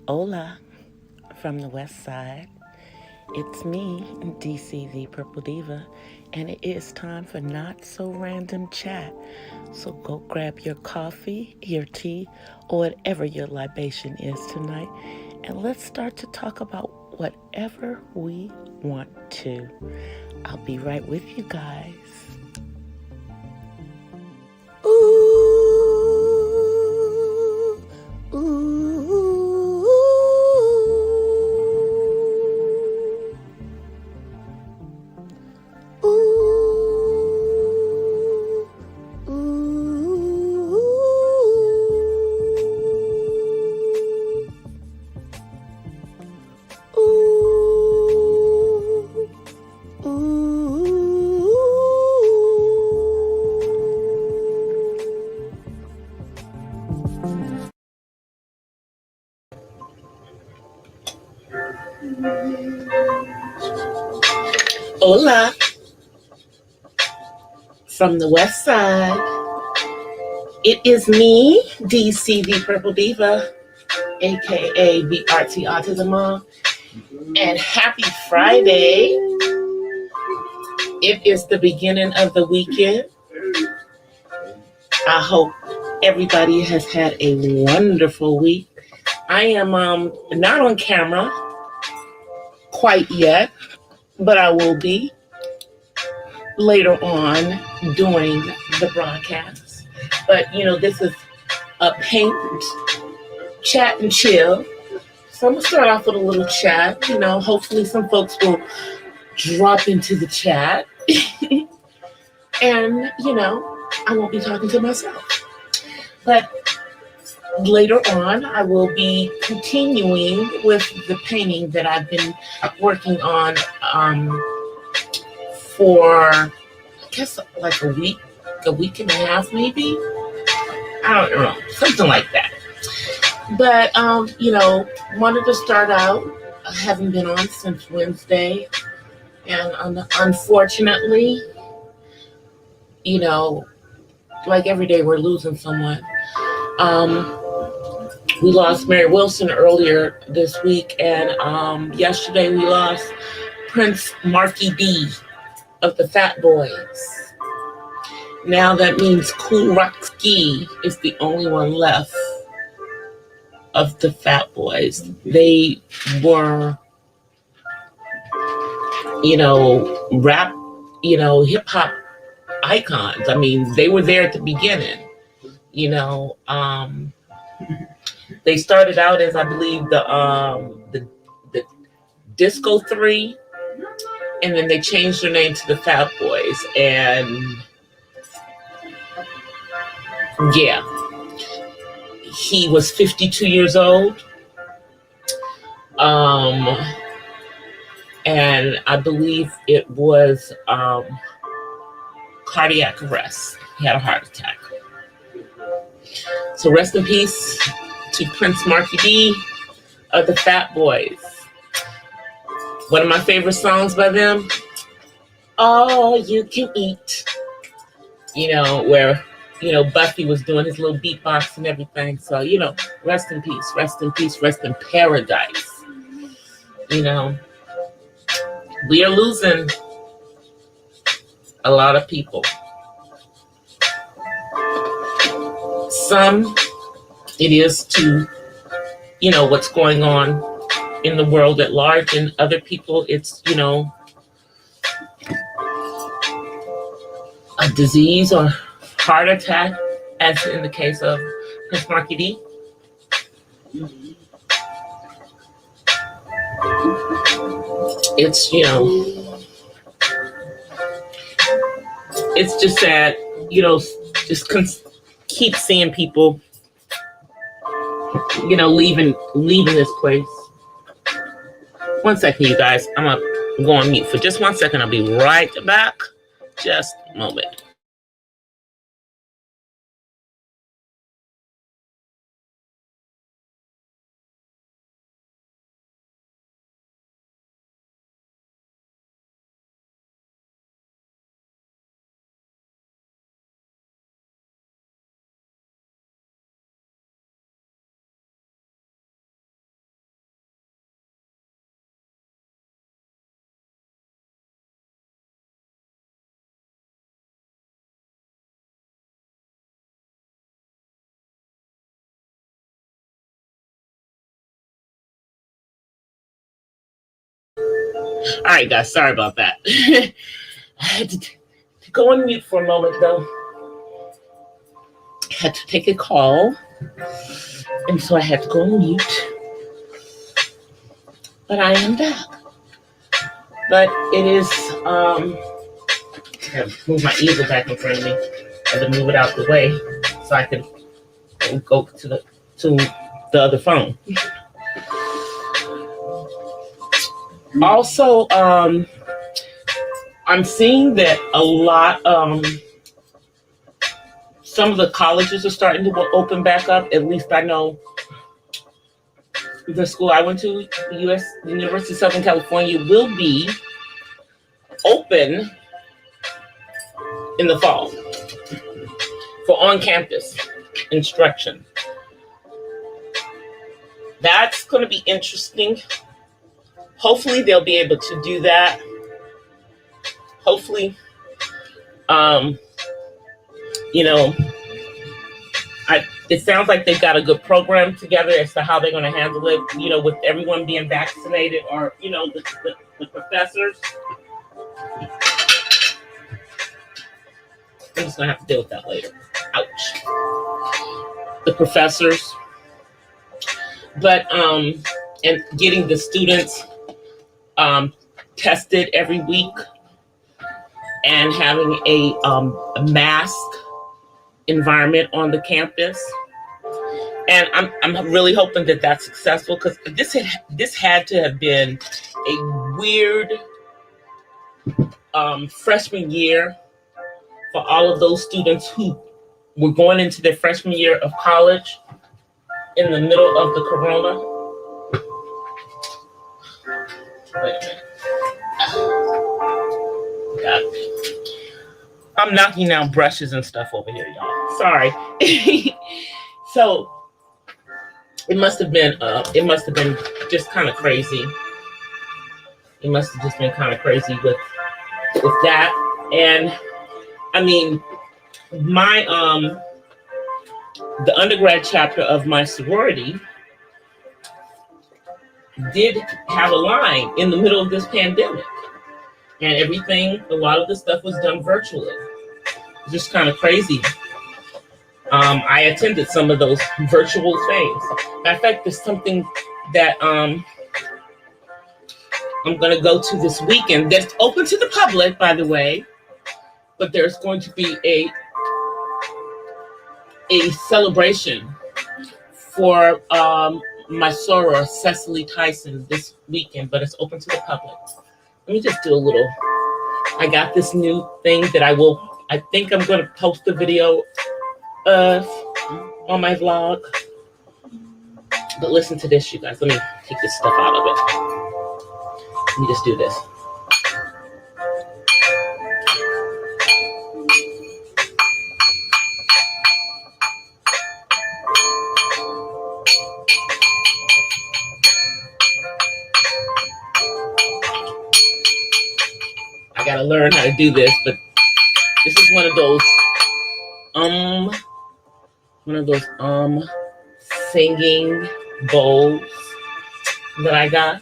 Hola from the west side. It's me, DC the Purple Diva, and it is time for Not So Random Chat. So go grab your coffee, your tea, or whatever your libation is tonight, and let's start to talk about whatever we want to. I'll be right with you guys. Ooh, ooh, ooh, ooh, ooh, ooh. Hola from the west side. It is me, DC the Purple Diva, aka the Artsy Autism Mom, and happy Friday. It is the beginning of the weekend. I hope everybody has had a wonderful week. I am not on camera quite yet, but I will be later on during the broadcast. But this is a paint, chat, and chill. So I'm gonna start off with a little chat. Hopefully some folks will drop into the chat, and I won't be talking to myself. But later on, I will be continuing with the painting that I've been working on for, I guess, like a week and a half, maybe. I don't know, something like that. But wanted to start out. I haven't been on since Wednesday, and unfortunately, like every day, we're losing someone. Um, we lost Mary Wilson earlier this week, and yesterday we lost Prince Marky D of the Fat Boys. Now that means Cool Rock Ski is the only one left of the Fat Boys. They were, rap, hip hop icons. I mean, they were there at the beginning. You know, they started out as, I believe, the Disco Three, and then they changed their name to the Fat Boys. And yeah, he was 52 years old. And I believe it was cardiac arrest. He had a heart attack. So rest in peace to Prince Marky D of the Fat Boys. One of my favorite songs by them, All You Can Eat. Where, Buffy was doing his little beatbox and everything. So, rest in peace, rest in peace, rest in paradise. We are losing a lot of people. Some, it is to, what's going on in the world at large, and other people, it's, a disease or heart attack, as in the case of Prince Marky D. It's, it's just sad, just keep seeing people, leaving this place. One second, you guys. I'm going to go on mute for just 1 second. I'll be right back. Just a moment. All right, guys, sorry about that. I had to go on mute for a moment, though. I had to take a call, and so I had to go on mute. But I am back. But it is, I have to move my easel back in front of me. I had to move it out the way so I could go to the other phone. Also, I'm seeing that a lot, some of the colleges are starting to open back up. At least I know the school I went to, the University of Southern California, will be open in the fall for on-campus instruction. That's going to be interesting. Hopefully they'll be able to do that. Hopefully, it sounds like they've got a good program together as to how they're going to handle it, with everyone being vaccinated or, the professors. I'm just going to have to deal with that later. Ouch. The professors. But, and getting the students tested every week and having a mask environment on the campus. And I'm really hoping that that's successful, because this had to have been a weird freshman year for all of those students who were going into their freshman year of college in the middle of the corona. Wait a minute. God. I'm knocking down brushes and stuff over here, y'all. Sorry. So it must have been just kind of crazy. It must have just been kind of crazy with that. And I mean, my the undergrad chapter of my sorority did have a line in the middle of this pandemic, and a lot of the stuff was done virtually. It's just kind of crazy. I attended some of those virtual things. Matter of fact, there's something that I'm going to go to this weekend that's open to the public, by the way, but there's going to be a celebration for my soror, Cecily Tyson, this weekend, but it's open to the public. Let me just do a little. I got this new thing that I think I'm going to post a video of on my vlog. But listen to this, you guys. Let me take this stuff out of it. Let me just do this. I gotta learn how to do this, but this is one of those singing bowls that I got.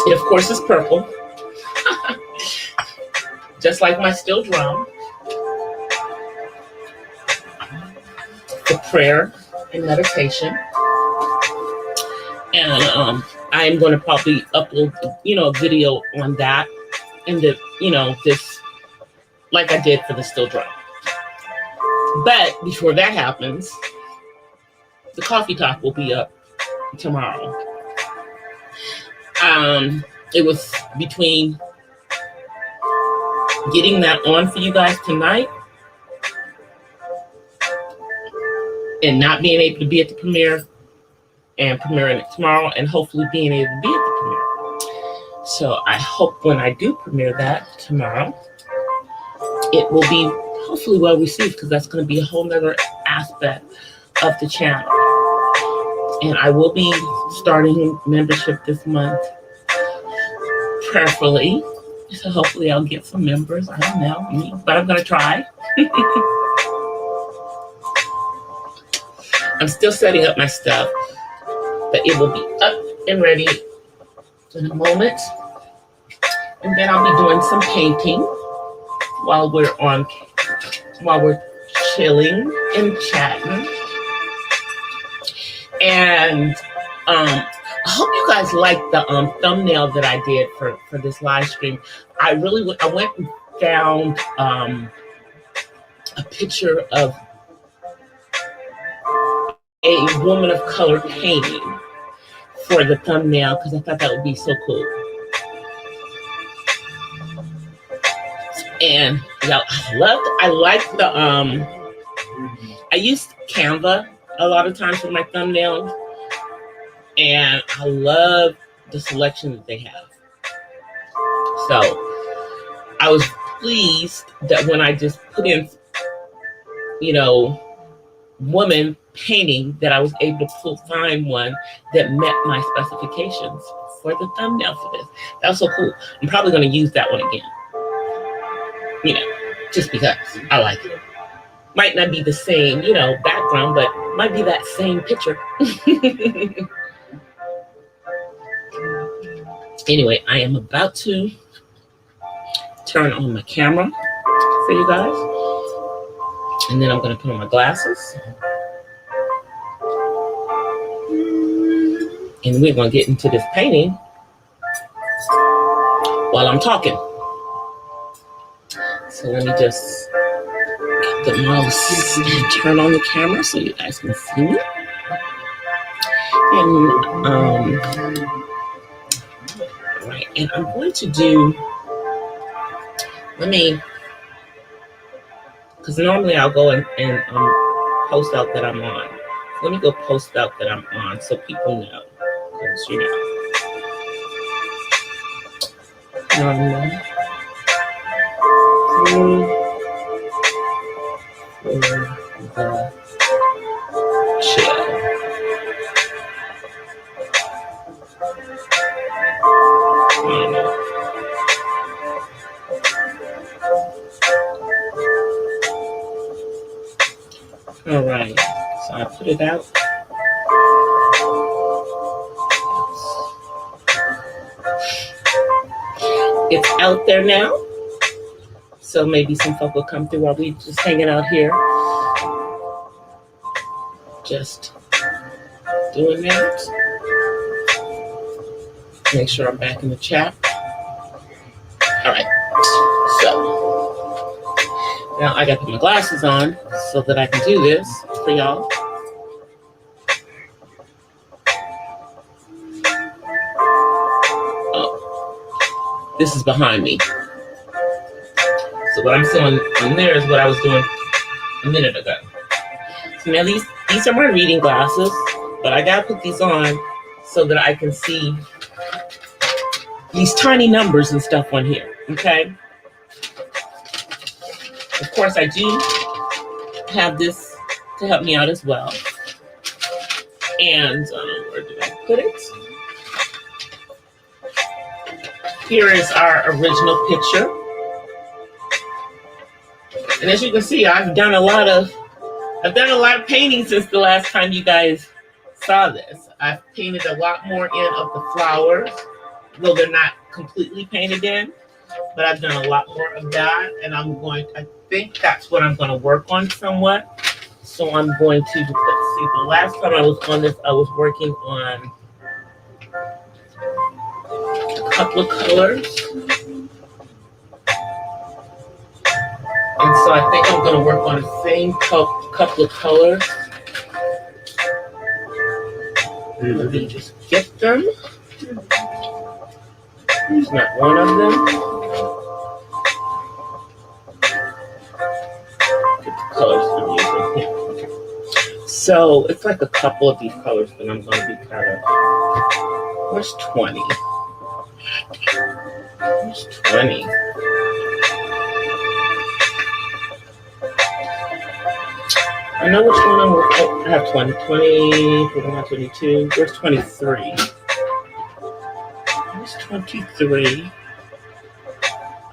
It of course is purple, just like my steel drum, for prayer and meditation. And I'm going to probably upload, a video on that, and this, like I did for the steel drum. But before that happens, the coffee talk will be up tomorrow. It was between getting that on for you guys tonight and not being able to be at the premiere, and premiering it tomorrow, and hopefully being able to be at the premiere. So I hope when I do premiere that tomorrow, it will be hopefully well received, because that's going to be a whole nother aspect of the channel. And I will be starting membership this month, prayerfully. So hopefully I'll get some members. I don't know, but I'm going to try. I'm still setting up my stuff, but it will be up and ready in a moment. And then I'll be doing some painting while we're chilling and chatting. And I hope you guys liked the thumbnail that I did for this live stream. I went and found a picture of a woman of color painting for the thumbnail because I thought that would be so cool. And I like the I used Canva a lot of times for my thumbnails, and I love the selection that they have. So I was pleased that when I just put in, woman painting, that I was able to find one that met my specifications for the thumbnail for this. That was so cool. I'm probably going to use that one again. Just because I like it. Might not be the same, background, but might be that same picture. Anyway, I am about to turn on my camera for you guys. And then I'm going to put on my glasses. And we're going to get into this painting while I'm talking. So let me just get the mouse and turn on the camera so you guys can see me. And right, and I'm going to do, because normally I'll go and post out that I'm on. So let me go post out that I'm on so people know. Because, all right, so I put it out. It's out there now. So maybe some folk will come through while we just hanging out here. Just doing that. Make sure I'm back in the chat. All right. So now I got to put my glasses on so that I can do this for y'all. Oh, this is behind me. So what I'm seeing on there is what I was doing a minute ago. So now these are my reading glasses, but I gotta put these on so that I can see these tiny numbers and stuff on here, okay? Of course, I do have this to help me out as well. And where did I put it? Here is our original picture. And as you can see, I've done a lot of painting since the last time you guys saw this. I've painted a lot more in of the flowers, though they're not completely painted in, but I've done a lot more of that. And I think that's what I'm going to work on somewhat. So I'm going to, let's see, the last time I was on this, I was working on a couple of colors. And so I think I'm going to work on the same couple of colors. Let me just get them. There's not one of them. Get the colors I'm using here. So it's like a couple of these colors that I'm going to be kind of. Where's 20? Where's 20? I know which one I'm working. Oh, I have 20, 22. Where's 23? Where's 23?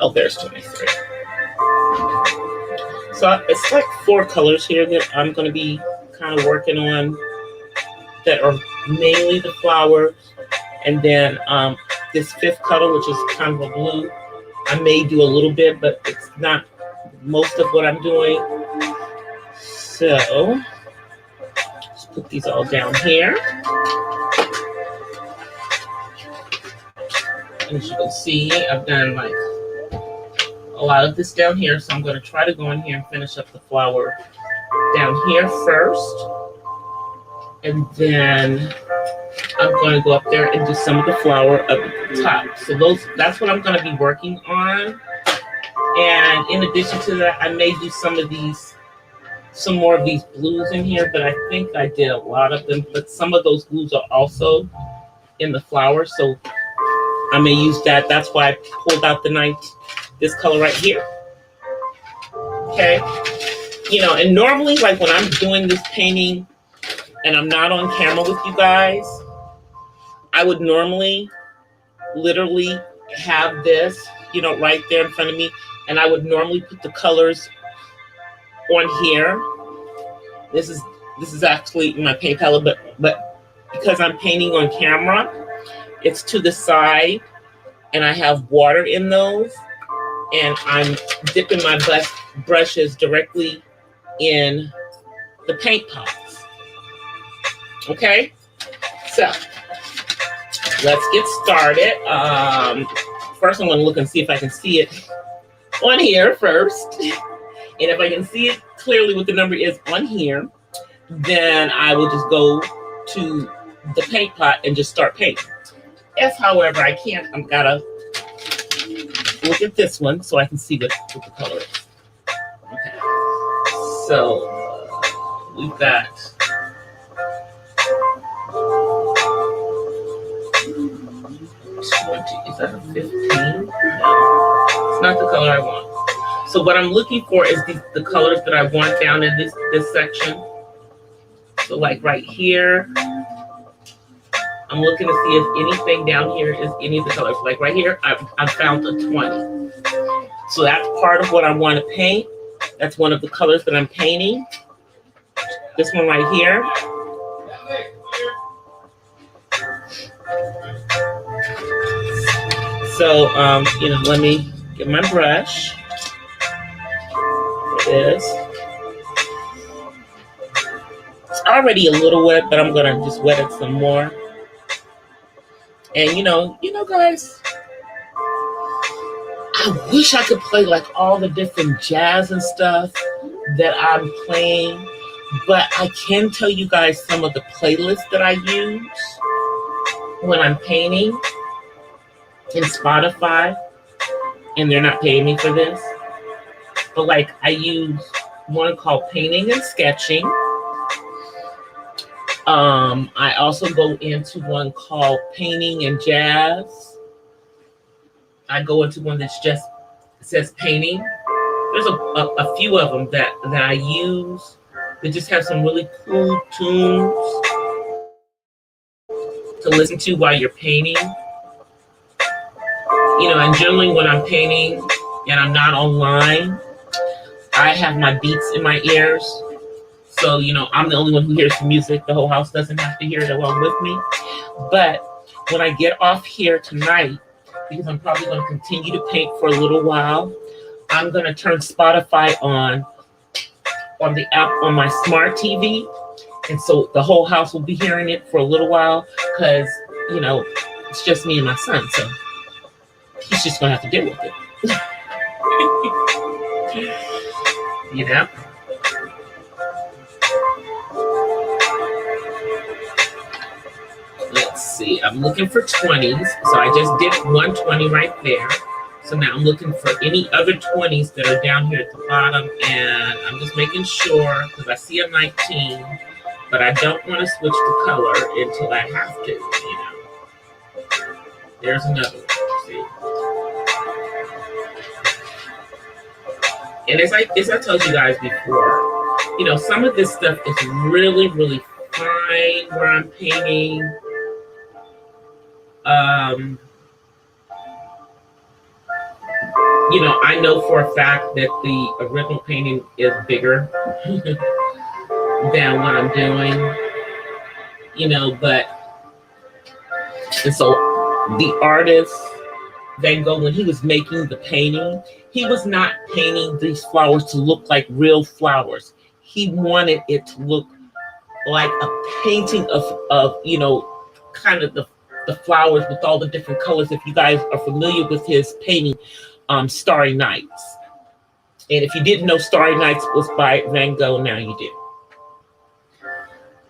Oh, there's 23. So it's like 4 colors here that I'm going to be kind of working on that are mainly the flowers. And then this fifth color, which is kind of a blue. I may do a little bit, but it's not most of what I'm doing. So let's put these all down here. And as you can see, I've done like a lot of this down here, so I'm going to try to go in here and finish up the flower down here first, and then I'm going to go up there and do some of the flower up at the top. So that's what I'm going to be working on. And in addition to that, I may do some more of these blues in here, but I think I did a lot of them. But some of those blues are also in the flower, so I may use that. That's why I pulled out this color right here. Okay. You know, and normally, like when I'm doing this painting and I'm not on camera with you guys, I would normally literally have this, you know, right there in front of me. And I would normally put the colors on here. This is actually my paint palette, but because I'm painting on camera, it's to the side and I have water in those, and I'm dipping my brushes directly in the paint pots. Okay, so let's get started. First I'm going to look and see if I can see it on here first. And if I can see it clearly what the number is on here, then I will just go to the paint pot and just start painting. If, however, I can't, I've got to look at this one so I can see what the color is. Okay. So we've got is that a 15? No, it's not the color I want. So what I'm looking for is the colors that I want down in this section. So like right here, I'm looking to see if anything down here is any of the colors. Like right here, I've found a 20. So that's part of what I want to paint. That's one of the colors that I'm painting. This one right here. So, you know, let me get my brush for this. It's already a little wet, but I'm gonna just wet it some more. And you know, guys, I wish I could play like all the different jazz and stuff that I'm playing, but I can tell you guys some of the playlists that I use when I'm painting in Spotify, and they're not paying me for this. But like I use one called Painting and Sketching. I also go into one called Painting and Jazz. I go into one that's just says painting. There's a few of them that I use that just have some really cool tunes to listen to while you're painting. You know, and generally when I'm painting and I'm not online, I have my beats in my ears. So, you know, I'm the only one who hears the music. The whole house doesn't have to hear it along with me. But when I get off here tonight, because I'm probably going to continue to paint for a little while, I'm going to turn Spotify on the app on my smart TV. And so the whole house will be hearing it for a little while because, you know, it's just me and my son. So he's just going to have to deal with it. You know? Let's see, I'm looking for 20s. So I just did 120 right there. So now I'm looking for any other 20s that are down here at the bottom. And I'm just making sure, because I see a 19, but I don't want to switch the color until I have to, you know. There's another one, see. And as I told you guys before, you know, some of this stuff is really, really fine where I'm painting. You know, I know for a fact that the original painting is bigger than what I'm doing, you know, but, and so The artist Van Gogh, when he was making the painting, he was not painting these flowers to look like real flowers. He wanted it to look like a painting of kind of the flowers with all the different colors. If you guys are familiar with his painting, Starry Nights. And if you didn't know Starry Nights was by Van Gogh, now you do.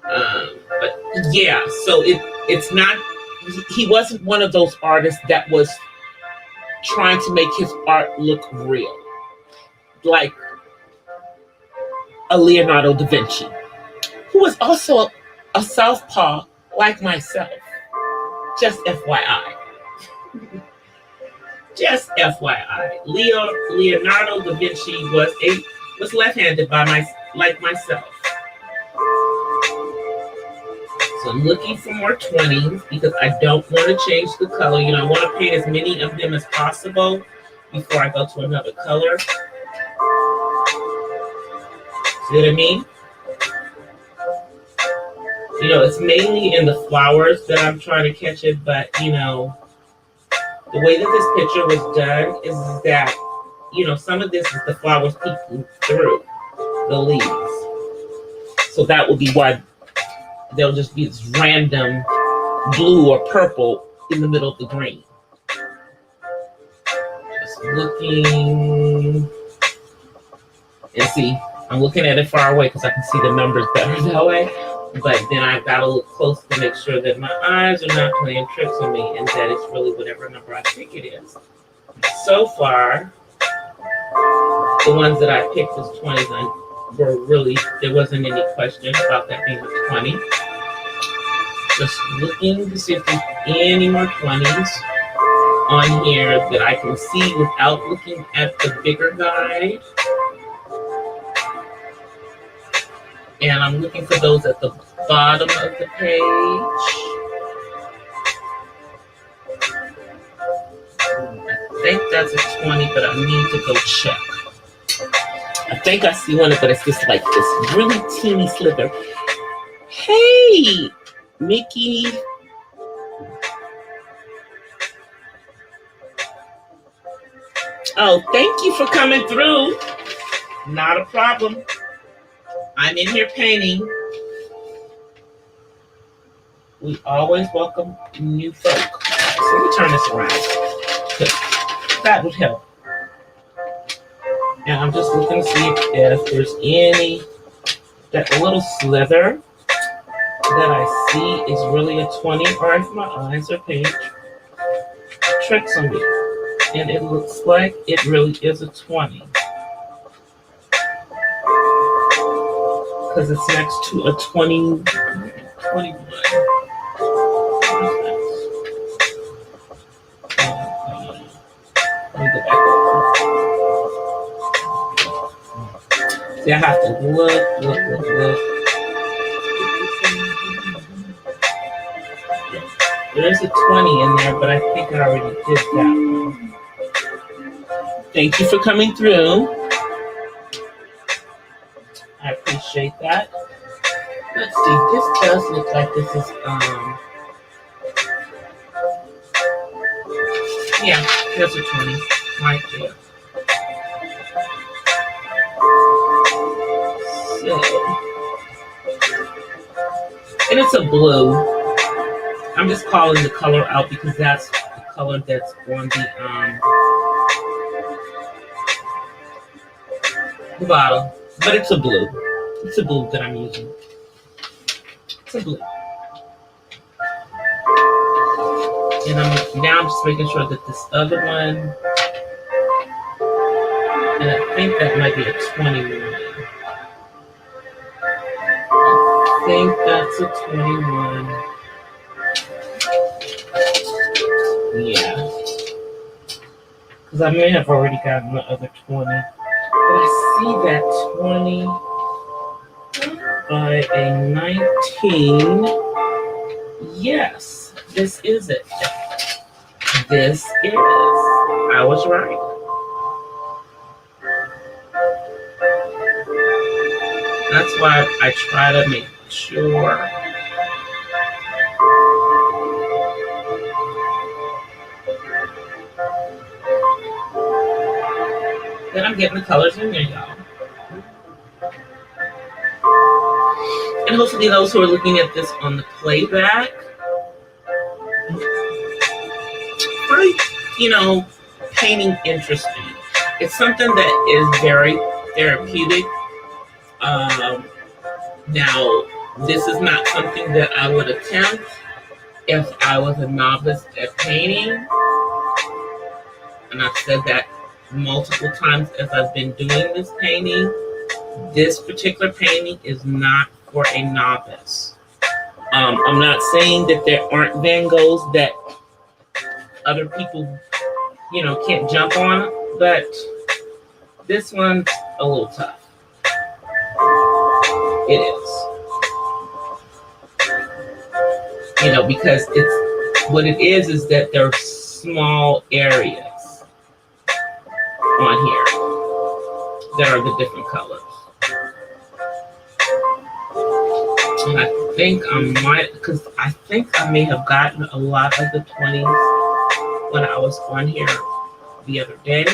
But yeah, so it's not, he wasn't one of those artists that was trying to make his art look real, like a Leonardo da Vinci, who was also a southpaw like myself. Just FYI. Just FYI. Leonardo da Vinci was left-handed like myself. So I'm looking for more 20s because I don't want to change the color. I want to paint as many of them as possible before I go to another color. See what I mean? It's mainly in the flowers that I'm trying to catch it, but the way that this picture was done is that, some of this is the flowers peeking through the leaves. So that will be why there'll just be this random blue or purple in the middle of the green. Just looking and see. I'm looking at it far away because I can see the numbers better that way. But then I've got to look close to make sure that my eyes are not playing tricks on me and that it's really whatever number I think it is. So far, the ones that I picked as 20s were really, there wasn't any question about that being a 20. Just looking to see if there's any more 20s on here that I can see without looking at the bigger guide. And I'm looking for those at the bottom of the page. I think that's a 20, but I need to go check. I think I see one, but it's just like this really teeny sliver. Hey, Mickey. Oh, thank you for coming through. Not a problem. I'm in here painting. We always welcome new folk. So let me turn this around. That would help. And I'm just looking to see if there's any, that little slither that I see is really a 20, or if my eyes are playing tricks on me. And it looks like it really is a 20. Because it's next to a 21. Let me go back over. See, I have to look. There's a 20 in there, but I think I already did that one. Thank you for coming through. I appreciate that. Let's see, this does look like this is, yeah, there's a 20 right there. So, and it's a blue. I'm just calling the color out because that's the color that's on the bottle. But it's a blue. It's a blue that I'm using. It's a blue. And I'm just making sure that this other one, and I think that might be a 21. I think that's a 21. Yeah. Because I may have already gotten the other 20. But I see that 20 by a 19. Yes, this is it. This is. I was right. That's why I try to make sure Then I'm getting the colors in there, y'all. And hopefully those who are looking at this on the playback, find, painting interesting. It's something that is very therapeutic. Now, this is not something that I would attempt if I was a novice at painting. And I've said that multiple times as I've been doing this painting. This particular painting is not for a novice. I'm not saying that there aren't Van Goghs that other people, can't jump on, but this one's a little tough. It is. Because what it is that there are small areas on here that are the different colors. And I think I may have gotten a lot of the 20s when I was on here the other day.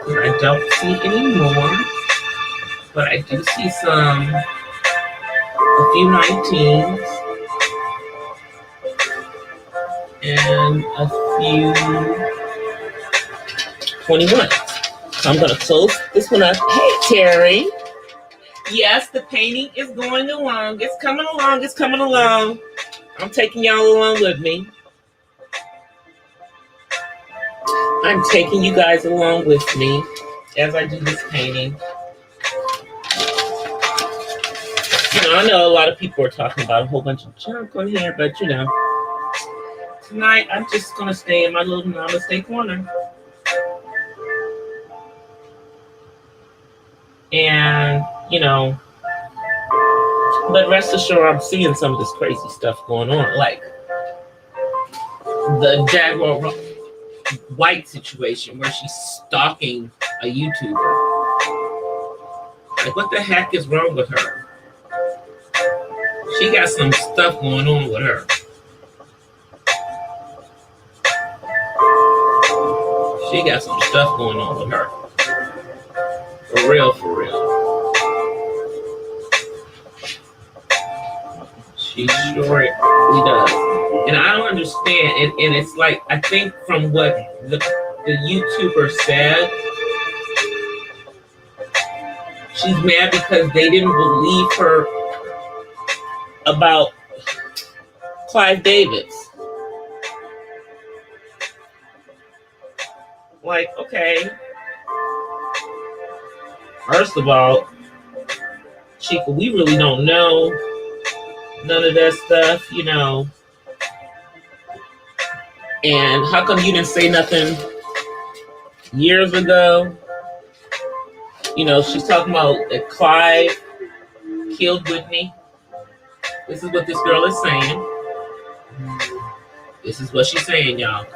I don't see any more, but I do see a few 19s and a few 21s. So I'm going to close this one up. Hey, Terry. Yes, the painting is going along. It's coming along. It's coming along. I'm taking y'all along with me. I'm taking you guys along with me as I do this painting. I know a lot of people are talking about a whole bunch of junk on here, but tonight I'm just going to stay in my little namaste corner. And, but rest assured, I'm seeing some of this crazy stuff going on, like the Jaguar White situation where she's stalking a YouTuber. Like, what the heck is wrong with her? She got some stuff going on with her. She got some stuff going on with her. For real, for real. She sure does. And I don't understand. And it's like, I think from what the YouTuber said, she's mad because they didn't believe her about Clive Davis. Like, okay. First of all, Chica, we really don't know none of that stuff, And how come you didn't say nothing years ago? She's talking about that Clive killed Whitney. This is what this girl is saying. This is what she's saying, y'all.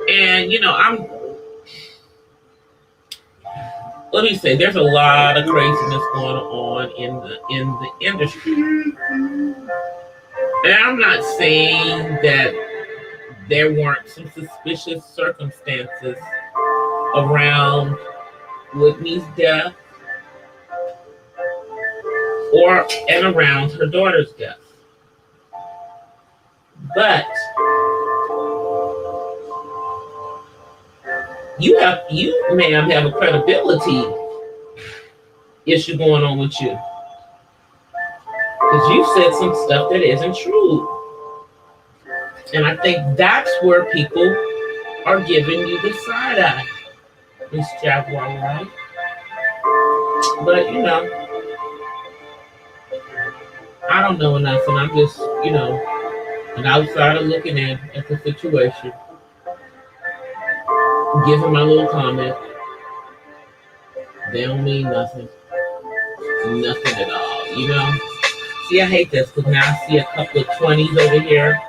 And, let me say, there's a lot of craziness going on in the industry. And I'm not saying that there weren't some suspicious circumstances around Whitney's death and around her daughter's death. But you, ma'am, have a credibility issue going on with you. Because you've said some stuff that isn't true. And I think that's where people are giving you the side eye, Miss Jaguar White. But, I don't know enough, and I'm just, an outsider looking at the situation. Giving my little comment. They don't mean nothing. Nothing at all, See, I hate this because now I see a couple of 20s over here,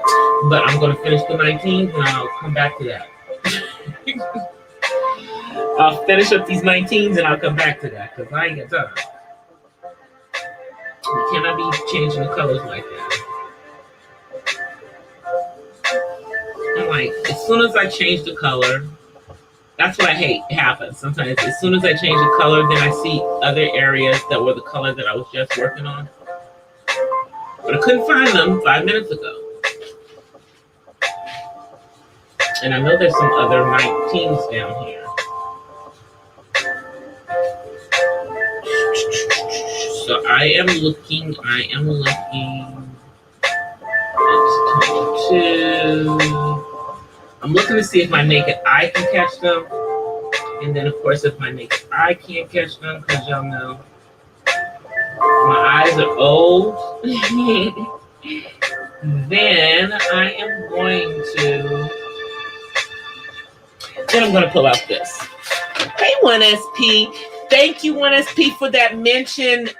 but I'm going to finish the 19s and I'll come back to that. I'll finish up these 19s and I'll come back to that because I ain't got time. You cannot be changing the colors like that. I'm like, as soon as I change the color, That's what I hate happens sometimes. As soon as I change the color, then I see other areas that were the color that I was just working on. But I couldn't find them 5 minutes ago. And I know there's some other 19s down here. So I am looking. I'm looking to see if my naked eye can catch them. And then, of course, if my naked eye can't catch them, because y'all know my eyes are old, then I am going to, pull out this. Hey, 1SP. Thank you, 1SP, for that mention,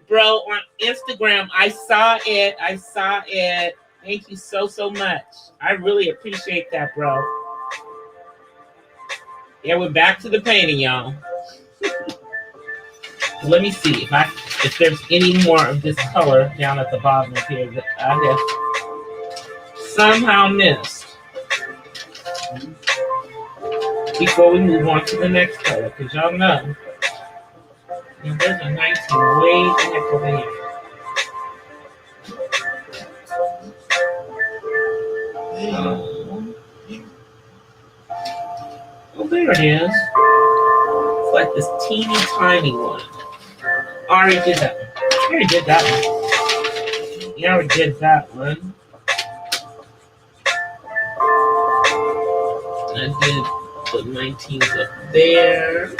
bro, on Instagram. I saw it. Thank you so, so much. I really appreciate that, bro. Yeah, we're back to the painting, y'all. Let me see if there's any more of this color down at the bottom of here that I have somehow missed before we move on to the next color, because y'all know there's a 19 way the heck over here. Oh, there it is. It's like this teeny tiny one. I already did that one. You already did that one. I did the 19s up there.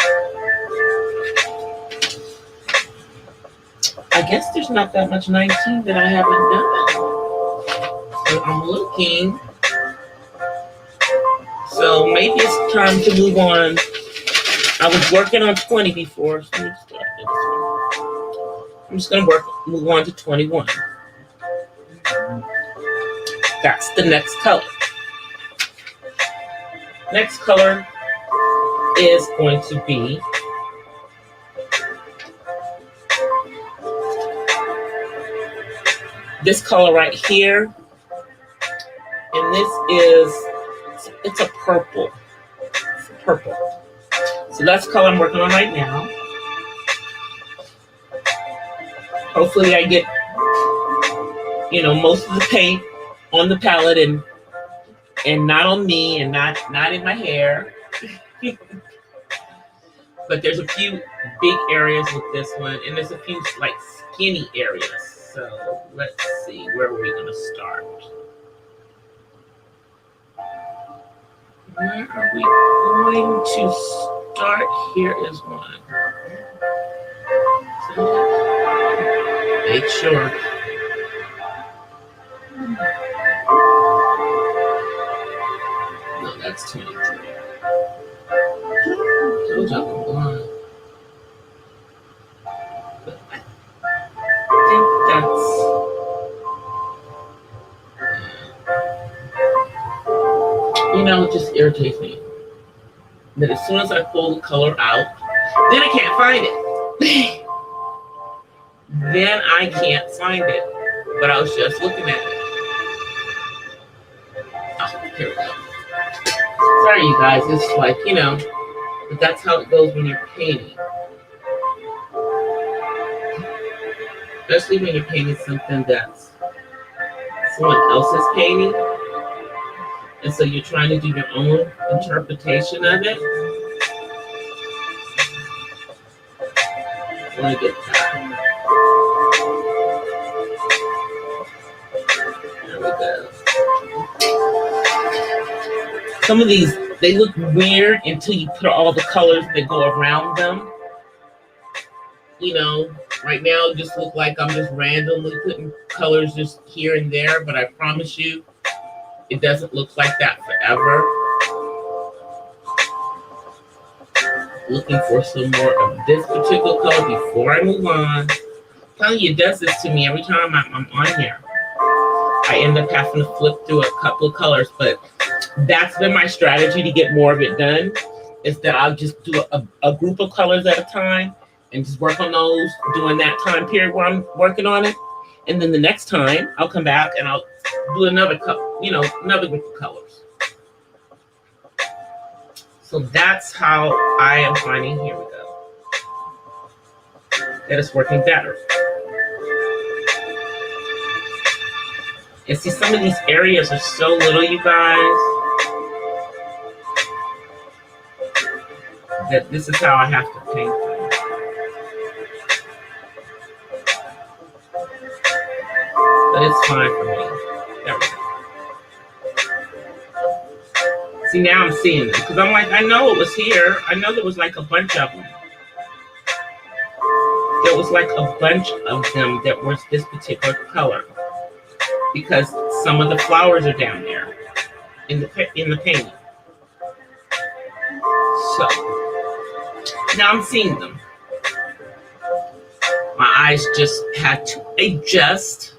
I guess there's not that much 19 that I haven't done. So I'm looking. So maybe it's time to move on. I was working on 20 before, so let me start this one. I'm just gonna move on to 21. That's the next color. Next color is going to be this color right here. And this is, it's a purple. It's purple. So that's the color I'm working on right now. Hopefully I get, most of the paint on the palette and not on me and not in my hair. But there's a few big areas with this one, and there's a few like skinny areas. So let's see, where are we gonna start? Where are we going to start? Here is one. So, make sure. No, that's 23. Told y'all I'm blind. But I think that's. It just irritates me that as soon as I pull the color out, then I can't find it. But I was just looking at it. Oh, here we go. Sorry, you guys. It's like, but that's how it goes when you're painting. Especially when you're painting something that's someone else's painting. And so you're trying to do your own interpretation of it. Let me get that. There we go. Some of these, they look weird until you put all the colors that go around them. Right now it just look like I'm just randomly putting colors just here and there, but I promise you, it doesn't look like that forever. Looking for some more of this particular color before I move on. I'm telling you, it does this to me every time I'm on here. I end up having to flip through a couple of colors, but that's been my strategy to get more of it done, is that I'll just do a group of colors at a time and just work on those during that time period where I'm working on it. And then the next time I'll come back and I'll do another group of colors. So that's how I am finding, here we go, that it's working better. And see, some of these areas are so little, you guys, that this is how I have to paint them. But it's fine for me. There we go. See, now I'm seeing them. Because I'm like, I know it was here. I know there was like a bunch of them. There was like a bunch of them that was this particular color. Because some of the flowers are down there in the painting. So, now I'm seeing them. My eyes just had to adjust.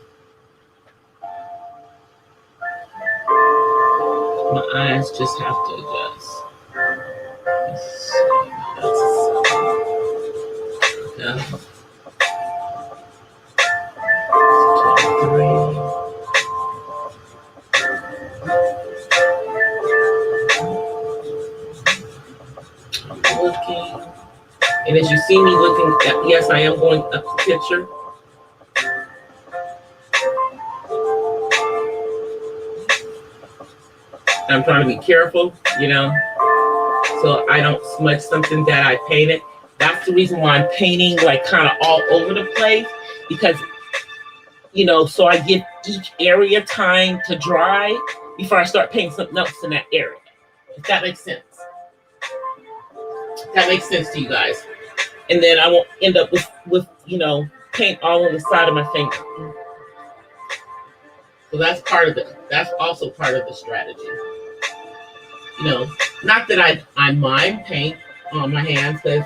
My eyes just have to adjust. Yeah. 23. I'm looking. And as you see me looking at, yes, I am going up the picture. I'm trying to be careful, you know, so I don't smudge something that I painted. That's the reason why I'm painting like kind of all over the place, because, you know, so I give each area time to dry before I start painting something else in that area. If that makes sense. That makes sense to you guys. And then I won't end up with you know, paint all on the side of my finger. So that's part of it. That's also part of the strategy. You know, not that I mind paint on my hands, because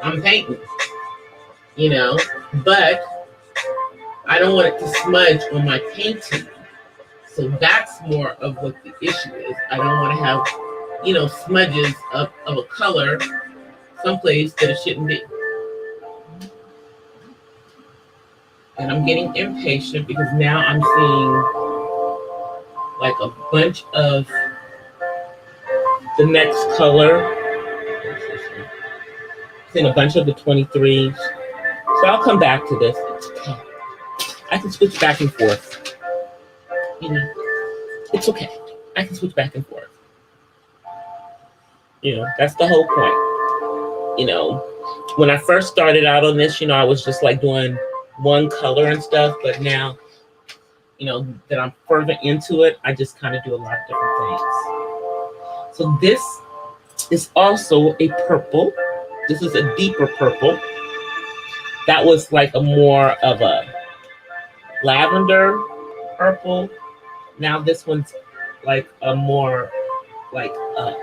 I'm painting, you know, but I don't want it to smudge on my painting. So that's more of what the issue is. I don't want to have, you know, smudges of a color someplace that it shouldn't be. And I'm getting impatient because now I'm seeing like a bunch of the next color. In a bunch of the 23s. So I'll come back to this. It's okay. I can switch back and forth. You know, it's okay. I can switch back and forth. You know, that's the whole point. You know, when I first started out on this, you know, I was just like doing one color and stuff. But now, you know, that I'm further into it, I just kind of do a lot of different things. So this is also a purple. This is a deeper purple. That was like a more of a lavender purple. Now this one's like a more like a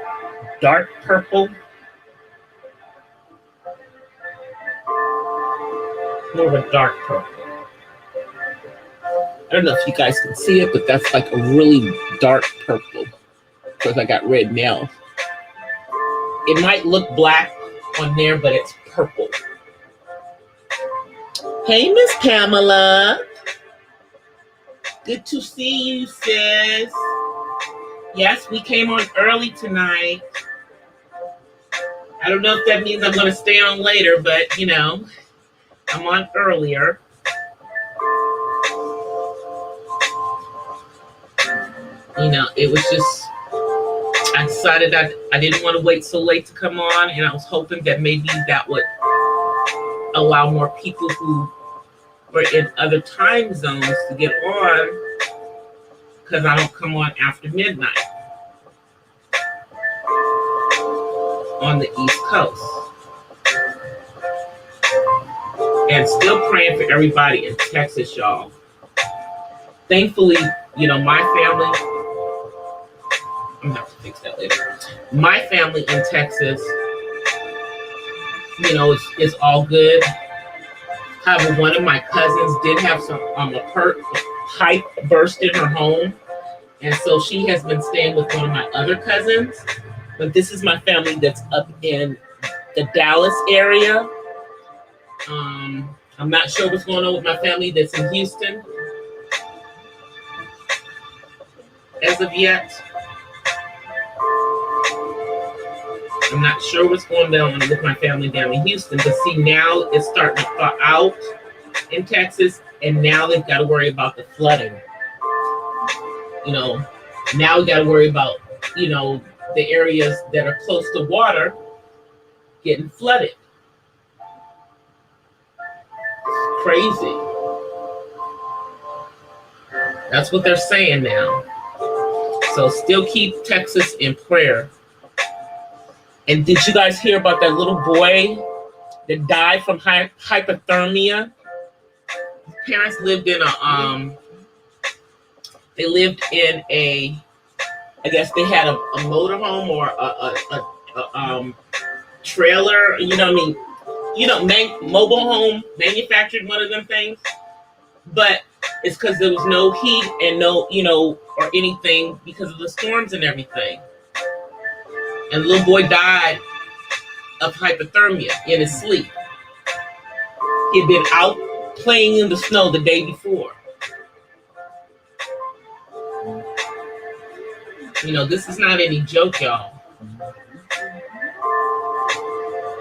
dark purple. More of a dark purple. I don't know if you guys can see it, but that's like a really dark purple because I got red nails. It might look black on there, but it's purple. Hey, Miss Pamela. Good to see you, sis. Yes, we came on early tonight. I don't know if that means I'm going to stay on later, but, you know, I'm on earlier. You know, it was just, I decided that I didn't want to wait so late to come on, and I was hoping that maybe that would allow more people who were in other time zones to get on, because I don't come on after midnight on the East Coast. And still praying for everybody in Texas, y'all. Thankfully, you know, my family, I'm gonna have to fix that later. My family in Texas, you know, it's all good. However, one of my cousins did have some a pipe burst in her home, and so she has been staying with one of my other cousins. But this is my family that's up in the Dallas area. I'm not sure what's going on with my family that's in Houston as of yet. I'm not sure what's going on with my family down in Houston, but see, now it's starting to thaw out in Texas, and now they've got to worry about the flooding. You know, now we got to worry about, you know, the areas that are close to water getting flooded. Crazy. That's what they're saying now. So still keep Texas in prayer. And did you guys hear about that little boy that died from hypothermia? His parents lived in a they lived in a, I guess they had a motorhome or a trailer, you know what I mean? You know, mobile home manufactured, one of them things. But it's because there was no heat and no, you know, or anything because of the storms and everything. And the little boy died of hypothermia in his sleep. He'd been out playing in the snow the day before. You know, this is not any joke, y'all.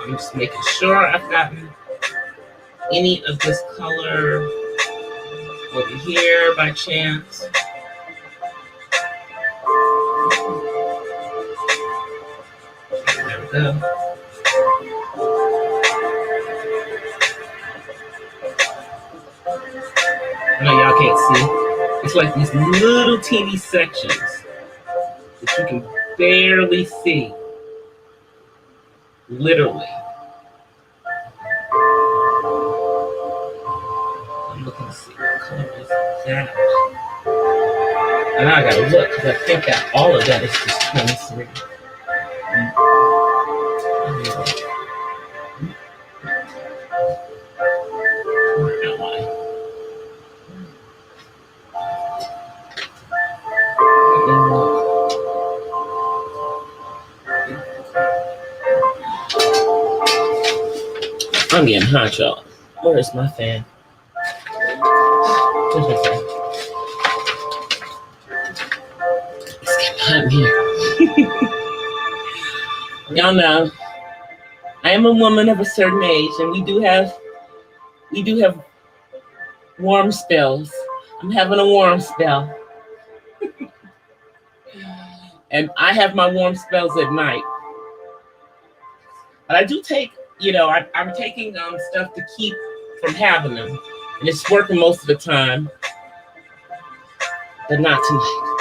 I'm just making sure I've gotten any of this color over here by chance. There we go. I know y'all can't see. It's like these little teeny sections that you can barely see. Literally. I'm looking to see what color is that. And now I gotta look because I think that all of that is just 23. Where am I? I'm getting hot, y'all. Where is my fan? Where's my fan? It's getting hot in here. Y'all know, I am a woman of a certain age, and we do have warm spells. I'm having a warm spell. And I have my warm spells at night. But I do take, you know, I'm taking stuff to keep from having them. And it's working most of the time. But not tonight.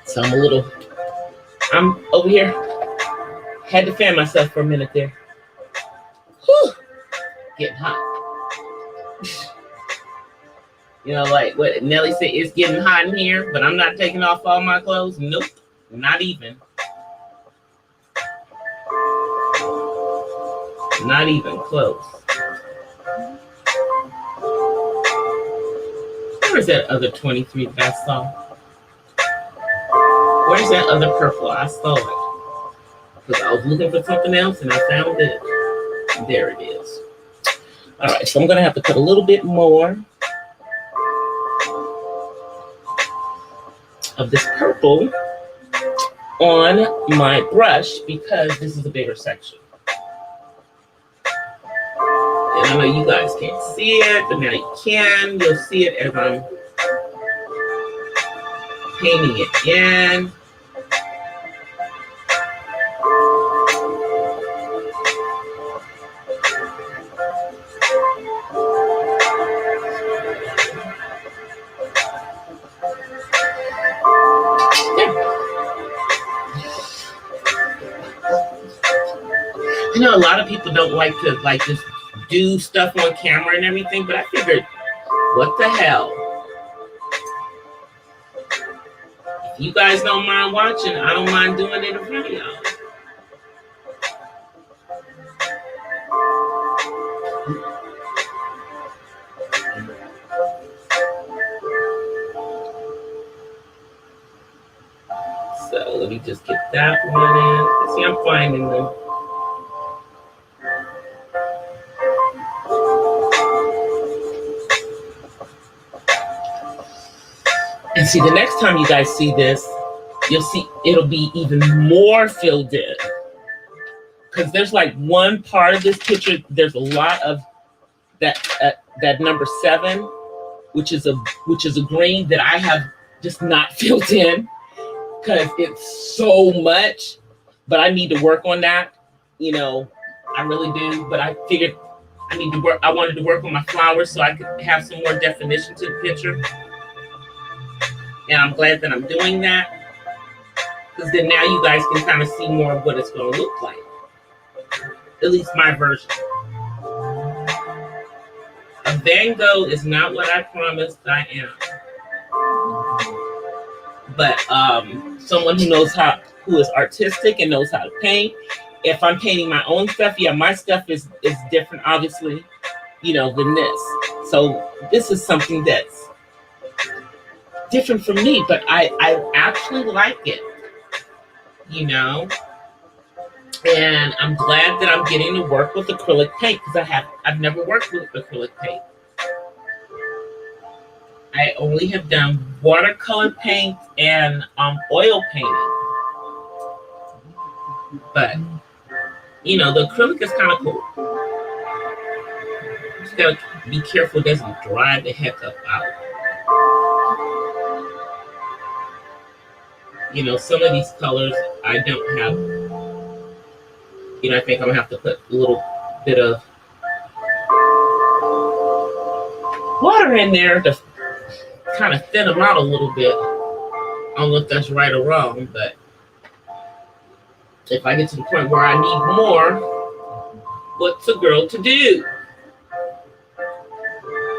So I'm over here. Had to fan myself for a minute there. Whew. Getting hot. You know, like what Nelly said, it's getting hot in here, but I'm not taking off all my clothes. Nope, not even. Not even close. Where's that other 23 that I saw? Where's that other purple? I saw it. Because I was looking for something else and I found it. There it is. All right, so I'm going to have to put a little bit more of this purple on my brush because this is a bigger section. And I know you guys can't see it, but now you can. You'll see it as I'm painting it in. You know, a lot of people don't like to just do stuff on camera and everything, but I figured, what the hell? If you guys don't mind watching, I don't mind doing it in front of y'all. So let me just get that one in. See, I'm finding them. And see, the next time you guys see this, you'll see it'll be even more filled in. Because there's like one part of this picture, there's a lot of that number 7, which is a green that I have just not filled in because it's so much. But I need to work on that. You know, I really do. But I figured I need to work. I wanted to work on my flowers so I could have some more definition to the picture. And I'm glad that I'm doing that. Because then now you guys can kind of see more of what it's going to look like. At least my version. A Van Gogh is not what I promised I am. But someone who is artistic and knows how to paint. If I'm painting my own stuff, yeah, my stuff is different, obviously, you know, than this. So this is something that's different from me, but I actually like it, you know. And I'm glad that I'm getting to work with acrylic paint because I've never worked with acrylic paint. I only have done watercolor paint and oil painting. But you know, the acrylic is kind of cool. Just gotta be careful it doesn't dry the heck up out. You know, some of these colors I don't have. You know, I think I'm gonna have to put a little bit of water in there to kind of thin them out a little bit. I don't know if that's right or wrong, but if I get to the point where I need more, what's a girl to do?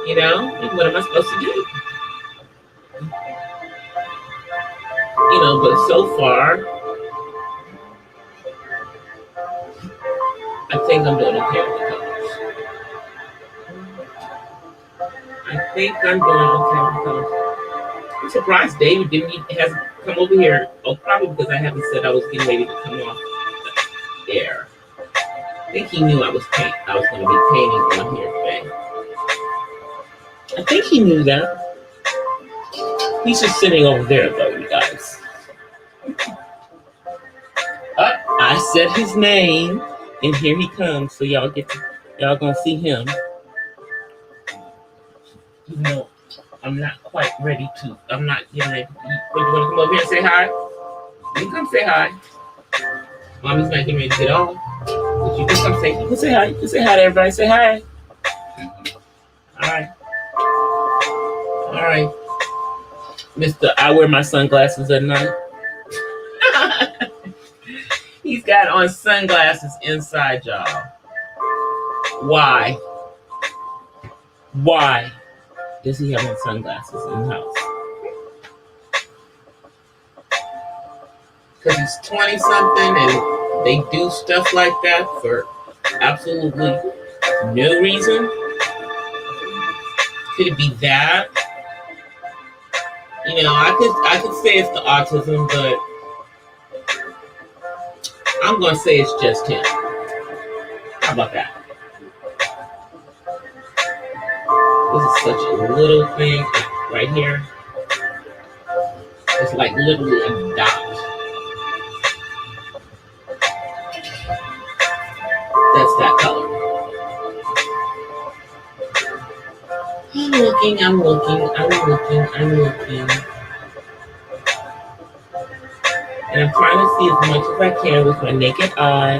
You know, what am I supposed to do? You know, but so far, I think I'm doing okay with the colors. I think I'm doing okay with the colors. I'm surprised David hasn't come over here. Oh, probably because I haven't said I was getting ready to come off there. I think he knew I was going to be painting on here today. I think he knew that. He's just sitting over there, though, you guys. I said his name, and here he comes. So y'all gonna see him. You know, I'm not quite ready to. I'm not getting ready. You want to come over here and say hi? You can come say hi. Mommy's not getting ready to get off. But you can come say. You can say hi. You can say hi to everybody. Say hi. All right. All right. Mr. I wear my sunglasses at night. He's got on sunglasses inside, y'all. Why? Why does he have on sunglasses in the house? Because he's 20-something and they do stuff like that for absolutely no reason. Could it be that? You know, I could say it's the autism, but I'm going to say it's just him. How about that? This is such a little thing right here. It's like literally a dot. That's that color. I'm looking. And I'm trying to see as much as I can with my naked eye.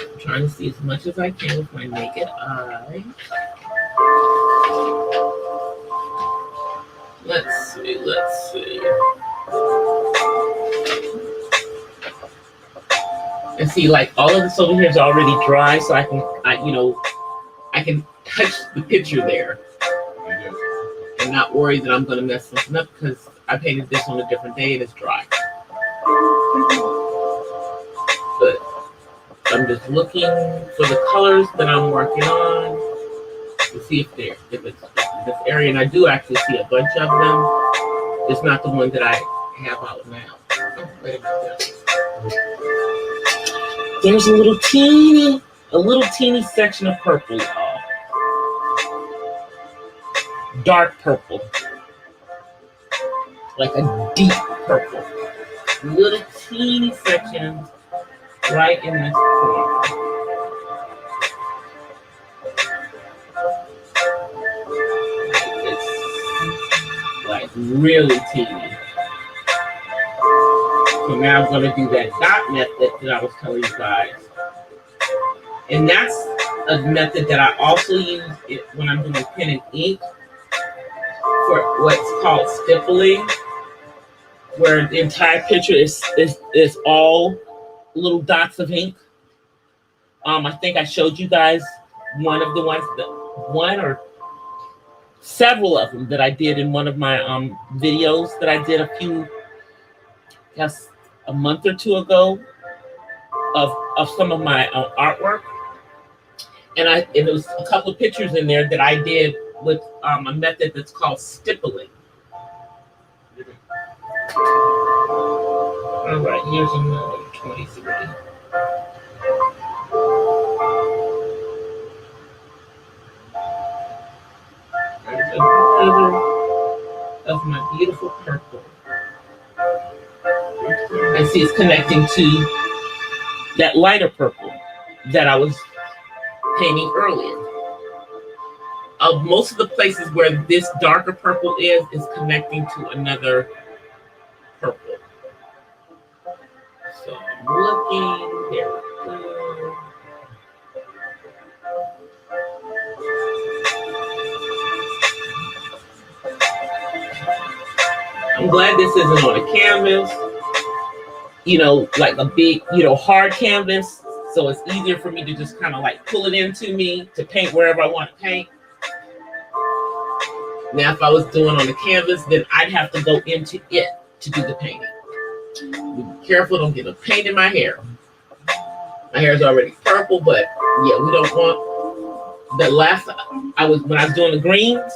I'm trying to see as much as I can with my naked eye. Let's see. And see, like all of this over here is already dry, so I can touch the picture there. And not worry that I'm going to mess something up because I painted this on a different day and it's dry. But I'm just looking for the colors that I'm working on to see if it's this area. And I do actually see a bunch of them. It's not the one that I have out now. Oh, wait a minute. There's a little teeny section of purple, y'all. Dark purple. like a deep purple. Little teeny sections right in this corner. It's like really teeny. So now I'm going to do that dot method that I was telling you guys. And that's a method that I also use when I'm doing pen and ink for what's called stippling, where the entire picture is all little dots of ink. I think I showed you guys one of the ones one or several of them that I did in one of my videos that I did a month or two ago of some of my artwork. And it was a couple of pictures in there that I did with a method that's called stippling. All right, here's another 23. There's another of my beautiful purple. And see, it's connecting to that lighter purple that I was painting earlier. Most of the places where this darker purple is connecting to another purple. So I'm looking, there we go. I'm glad this isn't on a canvas, like a big, hard canvas. So it's easier for me to just kind of like pull it into me to paint wherever I want to paint. Now, if I was doing on a canvas, then I'd have to go into it to do the painting. Be careful, don't get a paint in my hair. My hair is already purple, but yeah, we don't want the last. When I was doing the greens,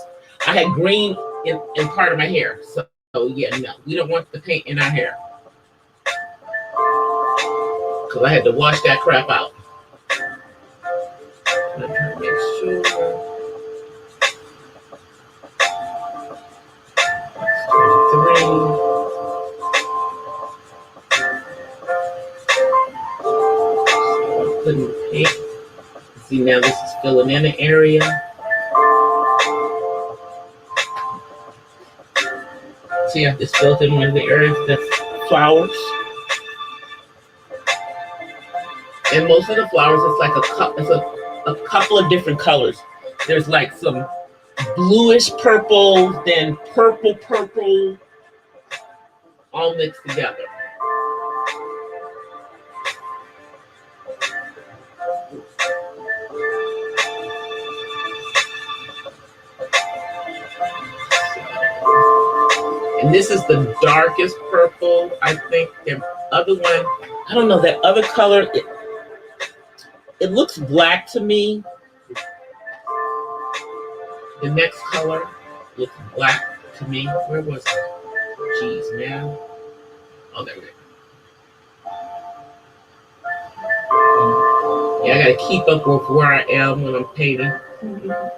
I had green in part of my hair. So yeah, no, we don't want the paint in our hair. Because I had to wash that crap out. I'm trying to make sure. 23. So I'm putting the paint. See, now this is filling in the area. See, I just filled in one of the areas that's flowers. And most of the flowers, it's like a couple of different colors. There's like some bluish purple, then purple, all mixed together. And this is the darkest purple, I think. The other one, I don't know, that other color, it looks black to me. The next color looks black to me. Where was it? Jeez, man. Oh, there we go. Yeah, I gotta keep up with where I am when I'm painting. There.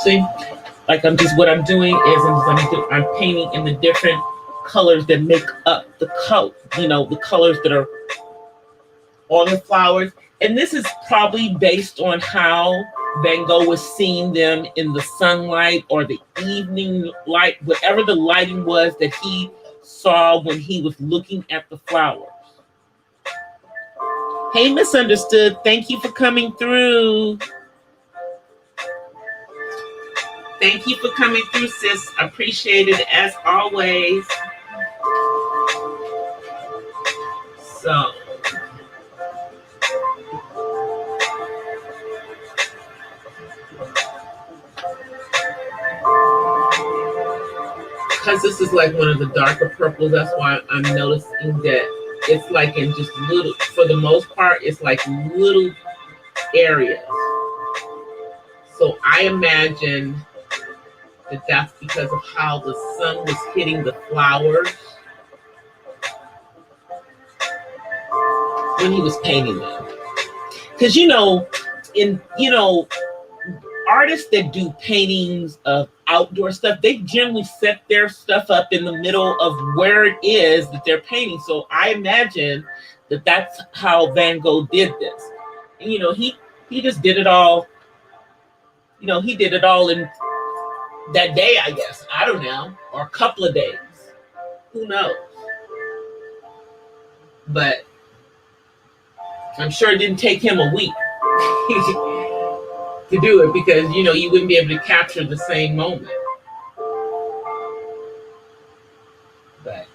See, like what I'm doing is I'm painting in the different colors that make up the color, the colors that are on the flowers. And this is probably based on how Van Gogh was seeing them in the sunlight or the evening light, whatever the lighting was that he saw when he was looking at the flowers. Hey, Misunderstood, thank you for coming through. Thank you for coming through, sis. Appreciate it as always. So, because this is like one of the darker purples, that's why I'm noticing that it's like in just little, for the most part, it's like little areas. So I imagine that that's because of how the sun was hitting the flowers when he was painting them. Because artists that do paintings of outdoor stuff, they generally set their stuff up in the middle of where it is that they're painting. So I imagine that that's how Van Gogh did this. And, he just did it all. He did it all in that day, I guess. I don't know, or a couple of days. Who knows? But I'm sure it didn't take him a week to do it, because you wouldn't be able to capture the same moment. But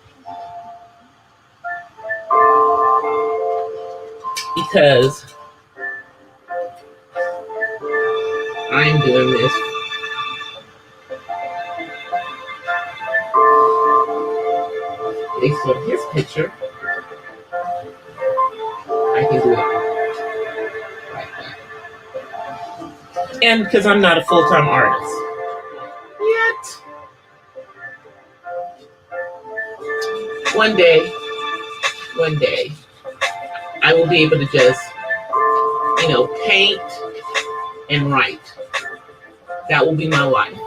because I'm doing this based on his picture, I can do it like that. And because I'm not a full-time artist yet. One day, I will be able to just, paint and write. That will be my life.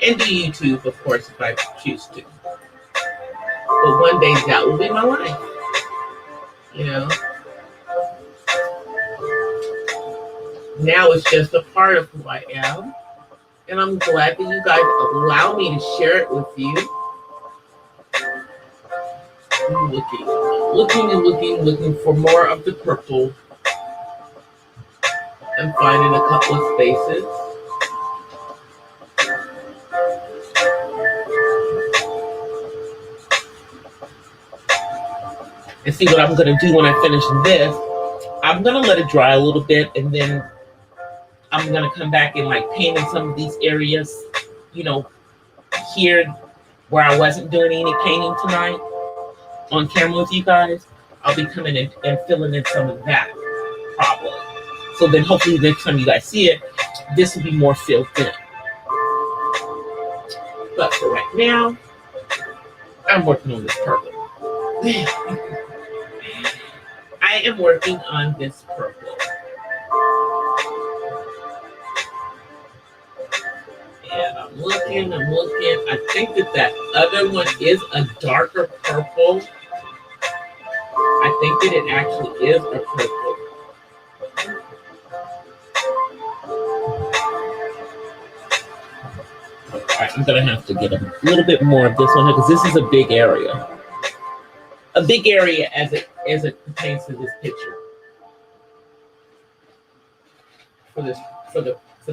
And do YouTube, of course, if I choose to. But one day that will be my life. Now it's just a part of who I am. And I'm glad that you guys allow me to share it with you. I'm looking for more of the purple. I'm finding a couple of spaces. And see what I'm going to do when I finish this. I'm going to let it dry a little bit, and then I'm going to come back and paint in some of these areas, here where I wasn't doing any painting tonight on camera with you guys. I'll be coming in and filling in some of that probably. So then hopefully next time you guys see it, this will be more filled in. But for right now, I'm working on this purple. I am working on this purple. And I'm looking. I think that other one is a darker purple. I think that it actually is a purple. All right, I'm going to have to get a little bit more of this one because this is a big area. A big area as it pertains to this picture. For this color. For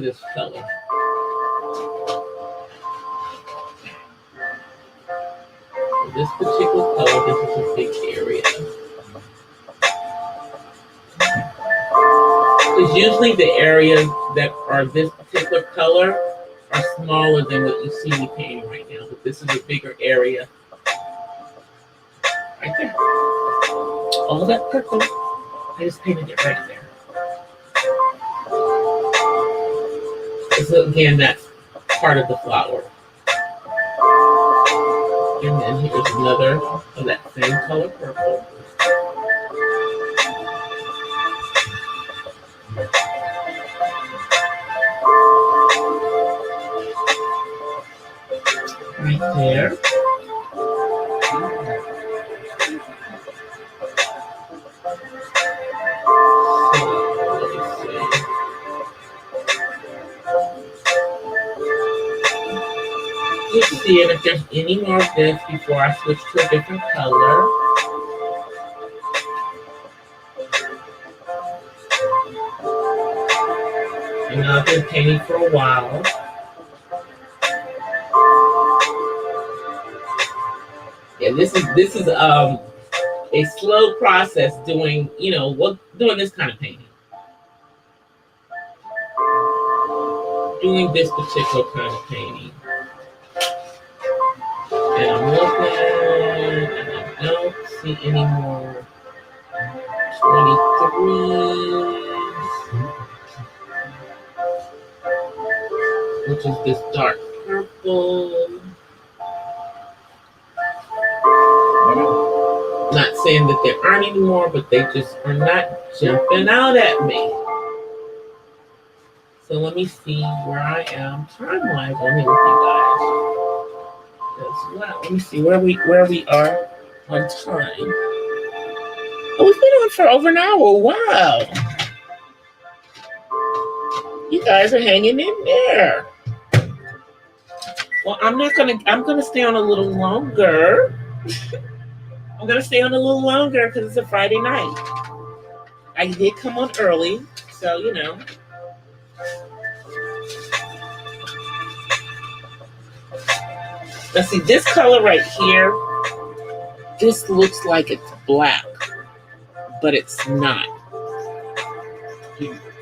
this particular color, this is a big area. Because usually the areas that are this particular color are smaller than what you see me painting right now. But this is a bigger area. Right there. All that purple, I just painted it right there. So again, that's part of the flower. And then here's another of that same color purple. Right there. Let's see if there's any more of this before I switch to a different color. And I've been painting for a while. Yeah, this is a slow process doing this kind of painting. Doing this particular kind of painting. And I'm looking, and I don't see any more 23s, which is this dark purple. Not saying that there aren't any more, but they just are not jumping out at me. let me see where I am time-wise on here with you guys. Well, let me see where we are on time. Oh, we've been on for over an hour. Wow. You guys are hanging in there. Well, I'm gonna stay on a little longer. I'm gonna stay on a little longer because it's a Friday night. I did come on early, so you know. Let's see, this color right here, this looks like it's black, but it's not.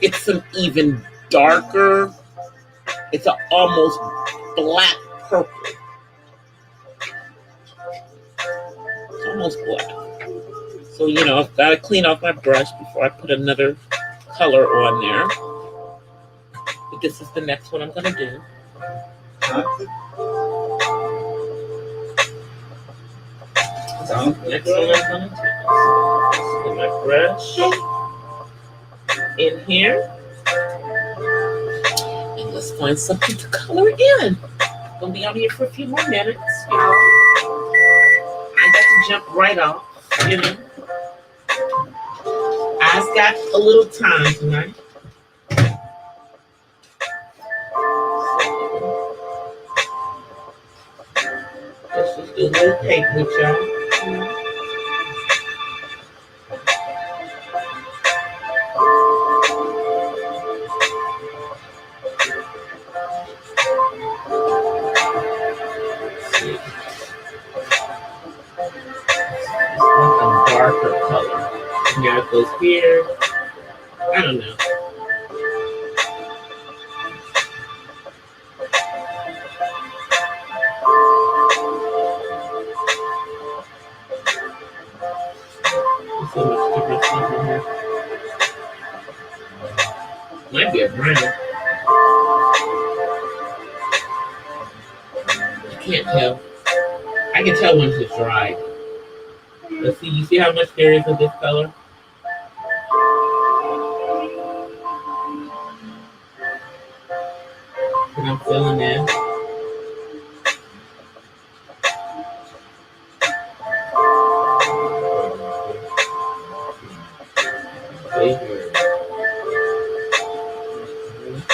It's an even darker, it's an almost black purple. It's almost black. So, you know, I've got to clean off my brush before I put another color on there. But this is the next one I'm going to do. So next one I'm going to do. Put my brush in here. And let's find something to color in. We'll be on here for a few more minutes, y'all. I got to jump right off, you know. I've got a little time tonight. Let's just do a little cake with y'all. Darker color. Now it goes here. I don't know. There's so much different stuff in here. Might be a brown. I can't tell. I can tell when it's dried. Let's see, you see how much there is of this color? And I'm filling in.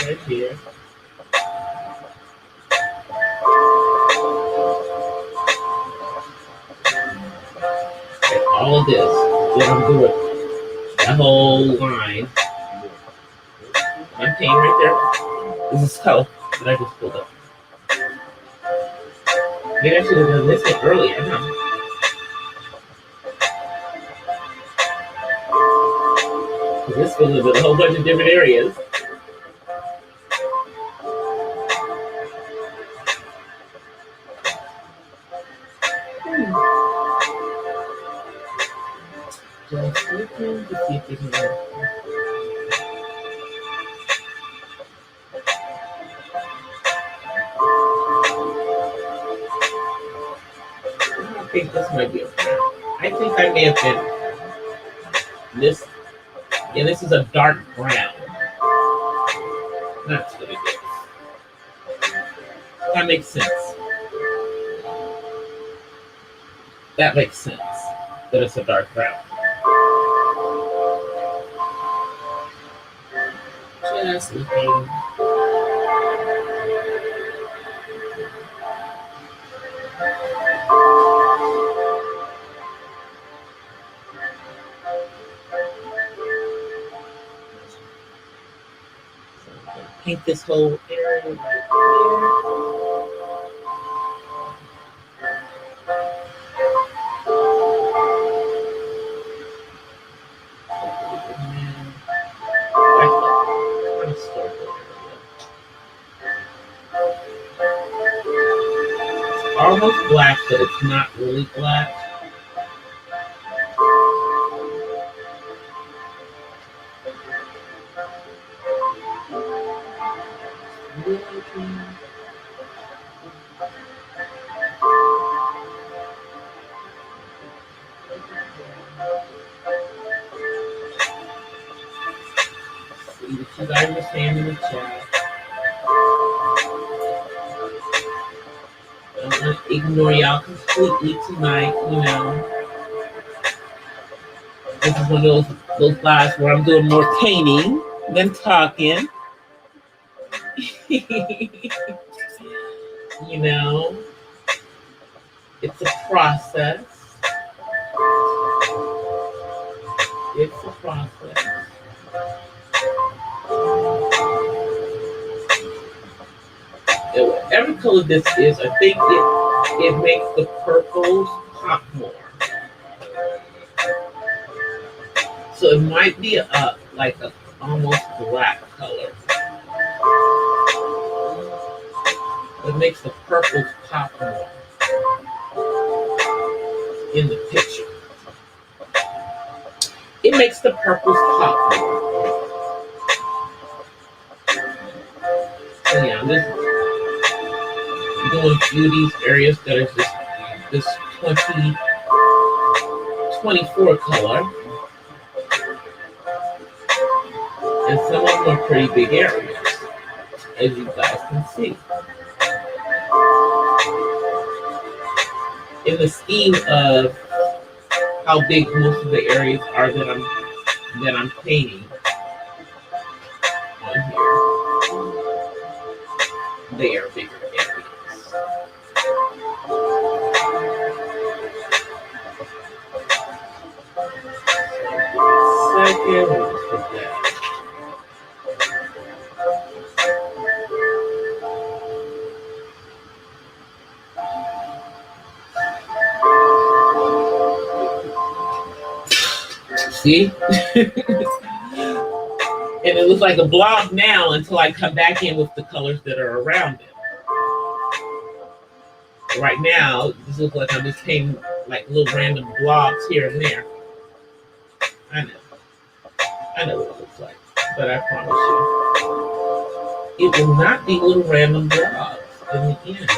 Right here. All of this, what I'm doing, that whole line, I'm painting right there. This is color that I just pulled up. Maybe I should have done this one earlier, huh? This fills in a whole bunch of different areas. Just looking to see if there's another. I think this might be a brown. I think I may have been this. Yeah, this is a dark brown. That's what it is. That makes sense. That makes sense. That it's a dark brown. Just looking. Paint this whole area right here. Almost black, but it's not really black. See what you guys are saying in the chat. ignore y'all completely tonight. This is one of those lives where I'm doing more painting than talking. you know, it's a process. It's a process. Whatever color this is, I think it makes the purples pop more. So it might be like a almost black color. It makes the purples pop more in the picture. It makes the purples pop more. So yeah, I'm just going through these areas that are this 2024 color. And some of them are pretty big areas, as you guys can see. In the scheme of how big most of the areas are that I'm painting on here, they are bigger areas. Second, let's put that. See? And it looks like a blob now until I come back in with the colors that are around it. Right now, this looks like I'm just painting like little random blobs here and there. I know what it looks like, but I promise you, it will not be little random blobs in the end.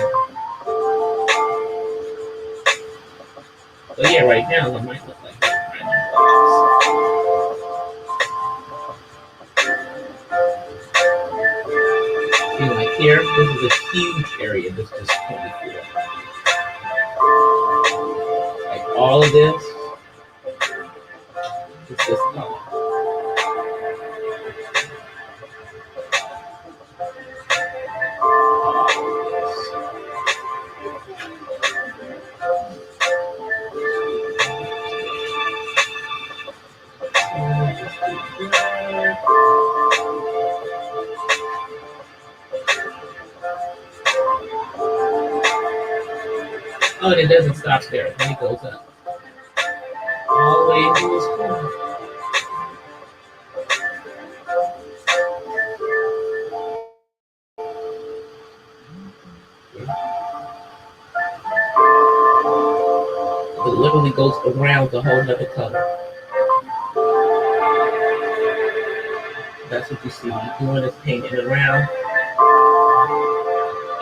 So yeah, right now it might look like little random blobs. See, like here, this is a huge area. This is 24. Like all of this is this color. Oh, and it doesn't stop there. Then it goes up. All the way into this corner. It literally goes around the whole other color. That's what you see when you're doing this painting around.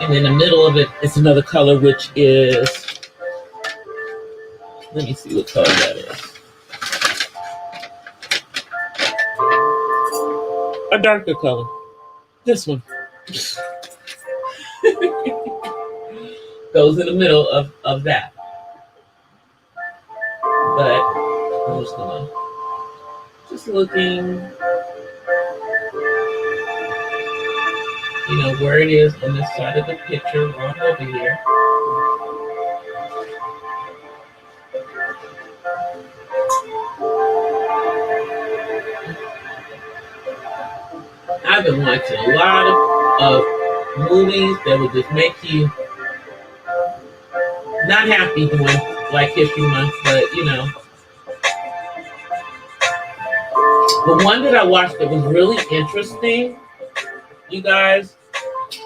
And in the middle of it is another color, which is, let me see what color that is. A darker color. This one. Goes in the middle of that. But I'm just gonna, looking, where it is on this side of the picture, right over here. I've been watching a lot of movies that would just make you not happy during Black History Month, but the one that I watched that was really interesting, you guys,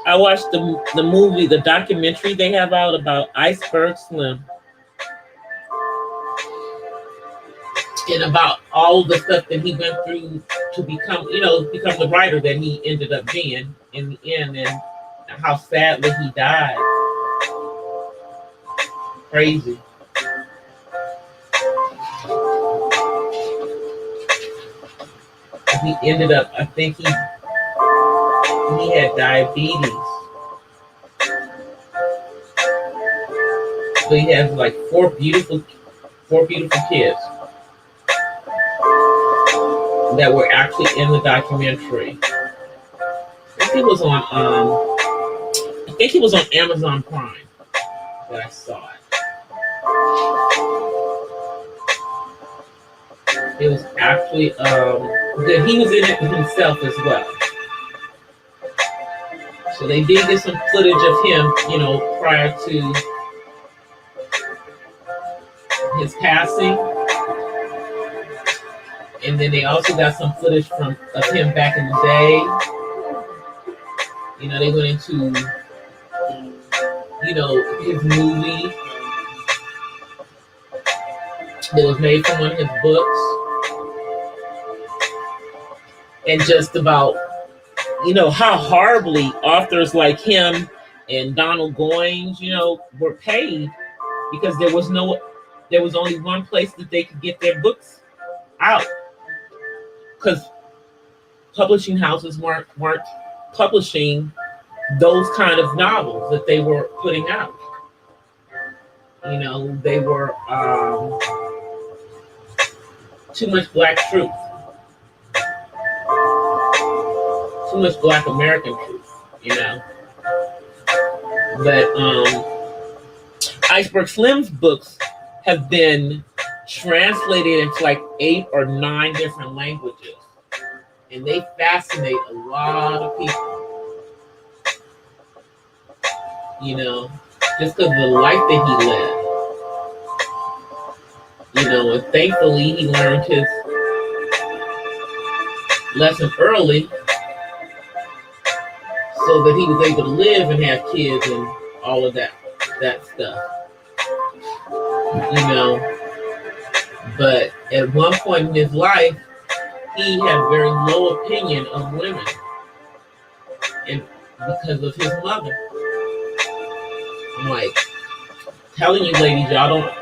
I watched the movie, the documentary they have out about Iceberg Slim. And about all the stuff that he went through to become the writer that he ended up being in the end, and how sadly he died. Crazy. He ended up, I think he had diabetes. actually has like four beautiful kids that were actually in the documentary. I think it was on Amazon Prime that I saw it. It was actually good. He was in it himself as well. So they did get some footage of him, prior to his passing. And then they also got some footage of him back in the day. They went into, his movie that was made from one of his books. And just about, how horribly authors like him and Donald Goines, were paid because there was only one place that they could get their books out. Because publishing houses weren't publishing those kind of novels that they were putting out. They were too much Black truth, too much Black American truth, But Iceberg Slim's books have been translated into like 8 or 9 different languages. And they fascinate a lot of people. Just because of the life that he led. And thankfully he learned his lesson early so that he was able to live and have kids and all of that stuff. But at one point in his life, he had a very low opinion of women, and because of his mother. I'm like telling you, ladies,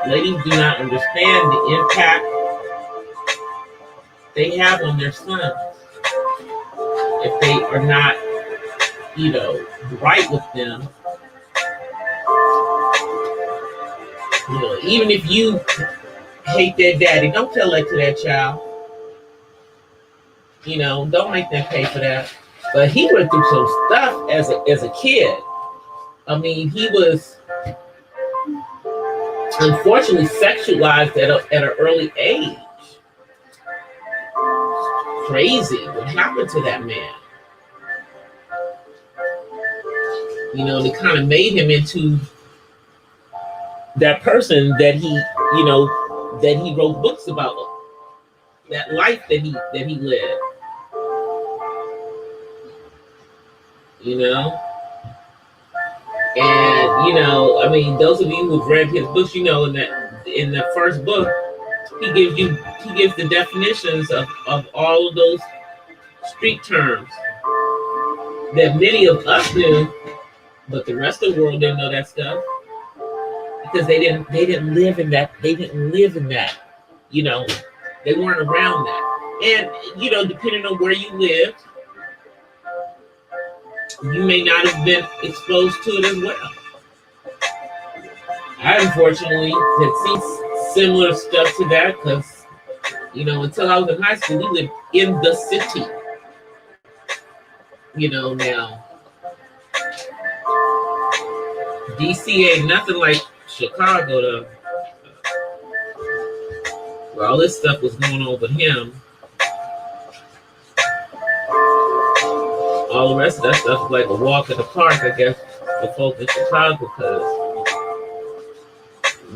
ladies do not understand the impact they have on their sons if they are not, right with them. Even if you hate their daddy, don't tell that to that child. Don't make them pay for that. But he went through some stuff as a kid. I mean, he was unfortunately sexualized at an early age. Crazy what happened to that man. They kind of made him into that person that he wrote books about, that life that he led. And I mean, those of you who've read his books, in the first book, he gives the definitions of all of those street terms that many of us knew, but the rest of the world didn't know that stuff because they didn't live in that. They didn't live in that. They weren't around that. And depending on where you lived, you may not have been exposed to it as well. I unfortunately had seen similar stuff to that because, until I was in high school, we lived in the city. Now, DC ain't nothing like Chicago, though. Where all this stuff was going on with him. All the rest of that stuff was like a walk in the park, I guess, for folks in Chicago, because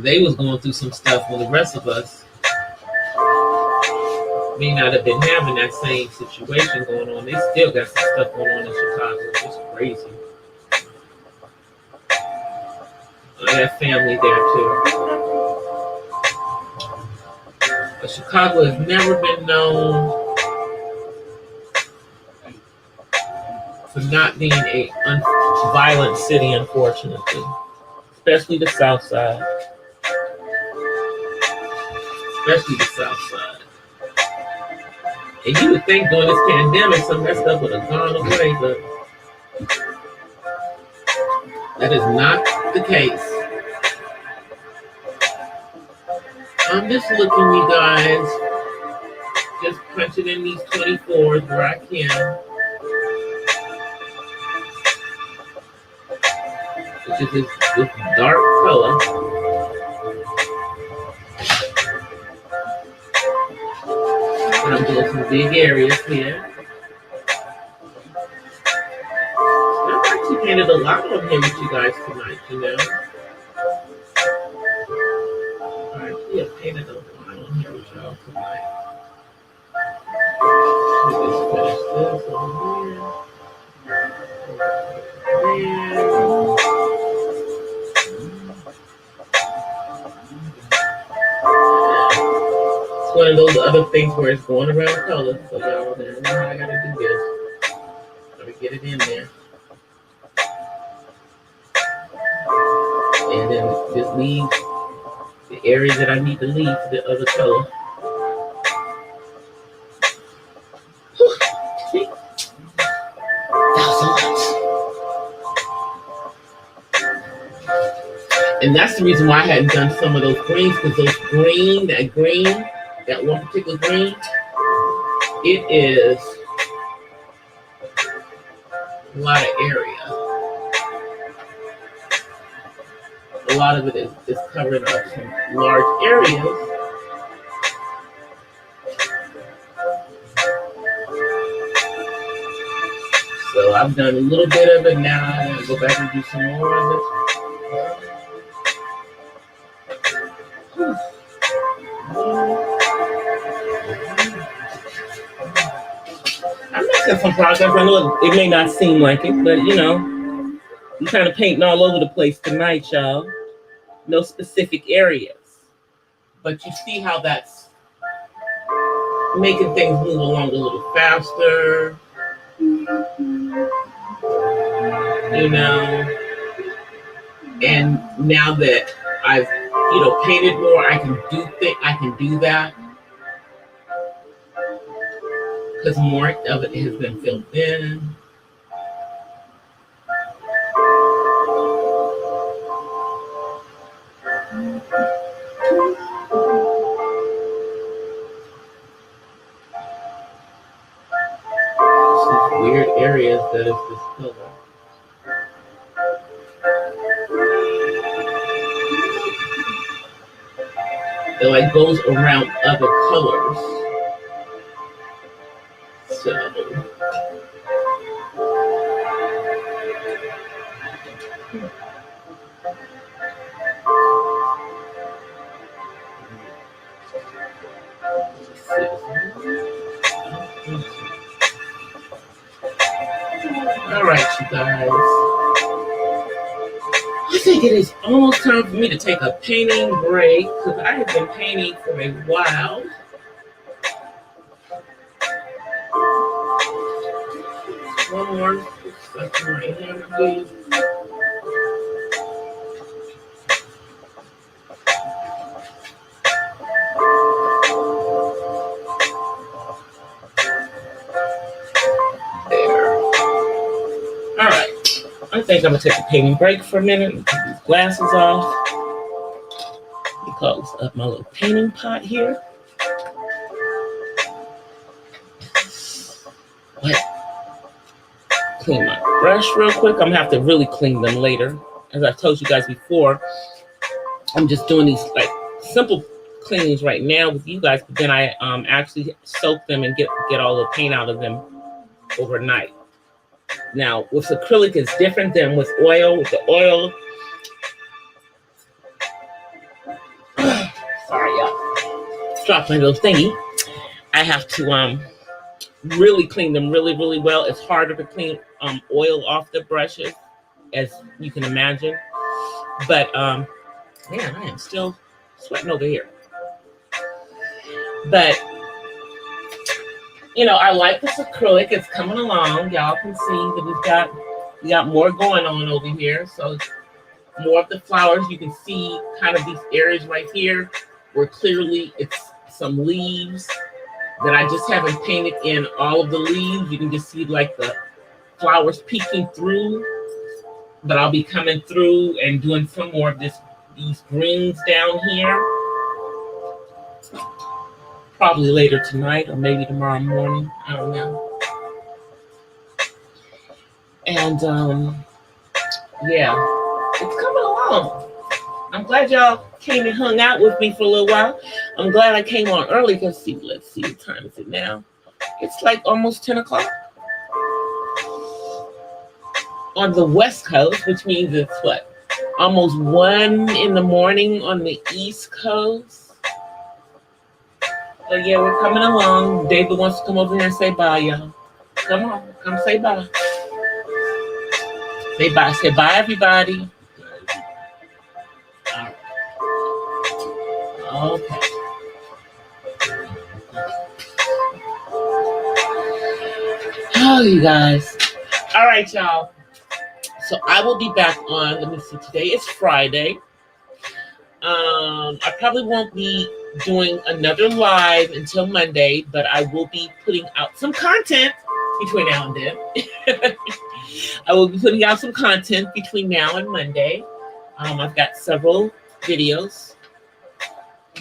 they was going through some stuff when the rest of us may not have been having that same situation going on. They still got some stuff going on in Chicago. It's crazy. I have family there too. But Chicago has never been known for not being a violent city, unfortunately. Especially the South Side. Especially the South Side. And you would think during this pandemic some of that stuff would have gone away, but that is not the case. I'm just looking, you guys, just punching in these 24s where I can, which is this dark color. And I'm doing some big areas here. I've actually painted a lot on here with you guys tonight, you know. I actually have painted a lot on here with y'all tonight. Let's finish this on here. It's one of those other things where it's going around colors. So y'all know how I gotta do this. Gotta get it in there. And then just leave the areas that I need to leave to the other color. And that's the reason why I hadn't done some of those greens, because those green, that one particular green, it is a lot of area. A lot of it is covering up some large areas. So I've done a little bit of it now. I'm going to go back and do some more of it. I'm making some progress. I know it may not seem like it, but you know, I'm kind of painting all over the place tonight, y'all. No specific areas. But you see how that's making things move along a little faster. You know, and now that I've, you know, painted more, I can do that because more of it has been filled in. These weird areas that is this color. It like goes around other colors. So all right, you guys. I think it is almost time for me to take a painting break because I have been painting for a while. One more second right here, please. There. All right. I think I'm gonna take a painting break for a minute and take these glasses off. Let me close up my little painting pot here. What? Clean my brush real quick. I'm gonna have to really clean them later. As I told you guys before, I'm just doing these like simple cleanings right now with you guys, but then I actually soak them and get all the paint out of them overnight. Now, with acrylic, it's different than with oil. With the oil, sorry, y'all, dropped my little thingy. I have to really clean them really, really well. It's harder to clean oil off the brushes, as you can imagine. But man, I am still sweating over here. But you know, I like this acrylic. It's coming along. Y'all can see that we got more going on over here. So more of the flowers. You can see kind of these areas right here where clearly it's some leaves that I just haven't painted in all of the leaves. You can just see like the flowers peeking through. But I'll be coming through and doing some more of these greens down here. probably later tonight or maybe tomorrow morning. I don't know. And yeah, it's coming along. I'm glad y'all came and hung out with me for a little while. I'm glad I came on early because let's see, what time is it now? It's like almost 10 o'clock on the West Coast, which means it's what? Almost 1 in the morning on the East Coast. So yeah, we're coming along. David wants to come over here and say bye, y'all. Come on, come say bye. Say bye. Say bye, everybody. All right. Okay. Oh, you guys. All right, y'all. So I will be back on. Let me see. Today is Friday. I probably won't be doing another live until Monday, but I will be putting out some content between now and then. I will be putting out some content between now and Monday. I've got several videos.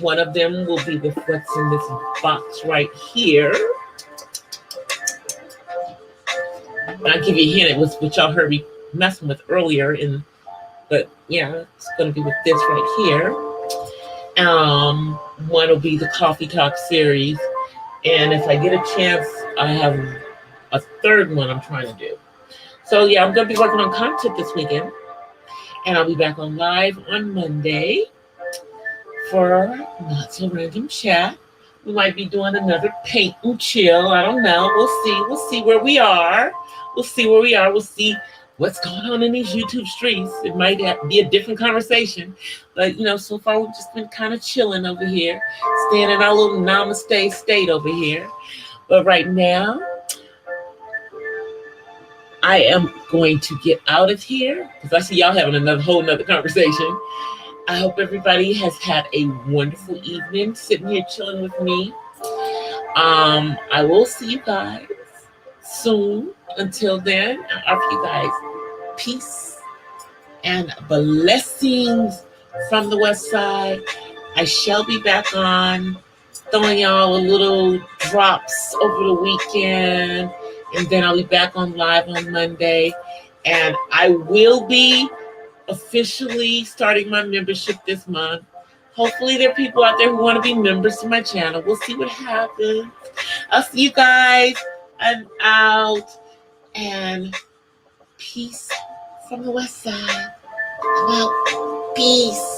One of them will be with what's in this box right here. I'll give you a hint. It was what y'all heard me messing with earlier, but yeah, it's going to be with this right here. One will be the Coffee Talk series, and if I get a chance, I have a third one I'm trying to do. So yeah, I'm going to be working on content this weekend, and I'll be back on live on Monday for Not So Random Chat. We might be doing another paint and chill. I don't know. We'll see. We'll see where we are. We'll see where we are. We'll see what's going on in these YouTube streets. It might be a different conversation. But, so far we've just been kind of chilling over here, staying in our little namaste state over here. But right now, I am going to get out of here because I see y'all having whole nother conversation. I hope everybody has had a wonderful evening sitting here chilling with me. I will see you guys soon. Until then, I offer you guys peace and blessings from the West Side. I shall be back on throwing y'all a little drops over the weekend, and then I'll be back on live on Monday, and I will be officially starting my membership this month. Hopefully there are people out there who want to be members to my channel. We'll see what happens. I'll see you guys. I'm out. And peace from the West Side. I'm out. Peace.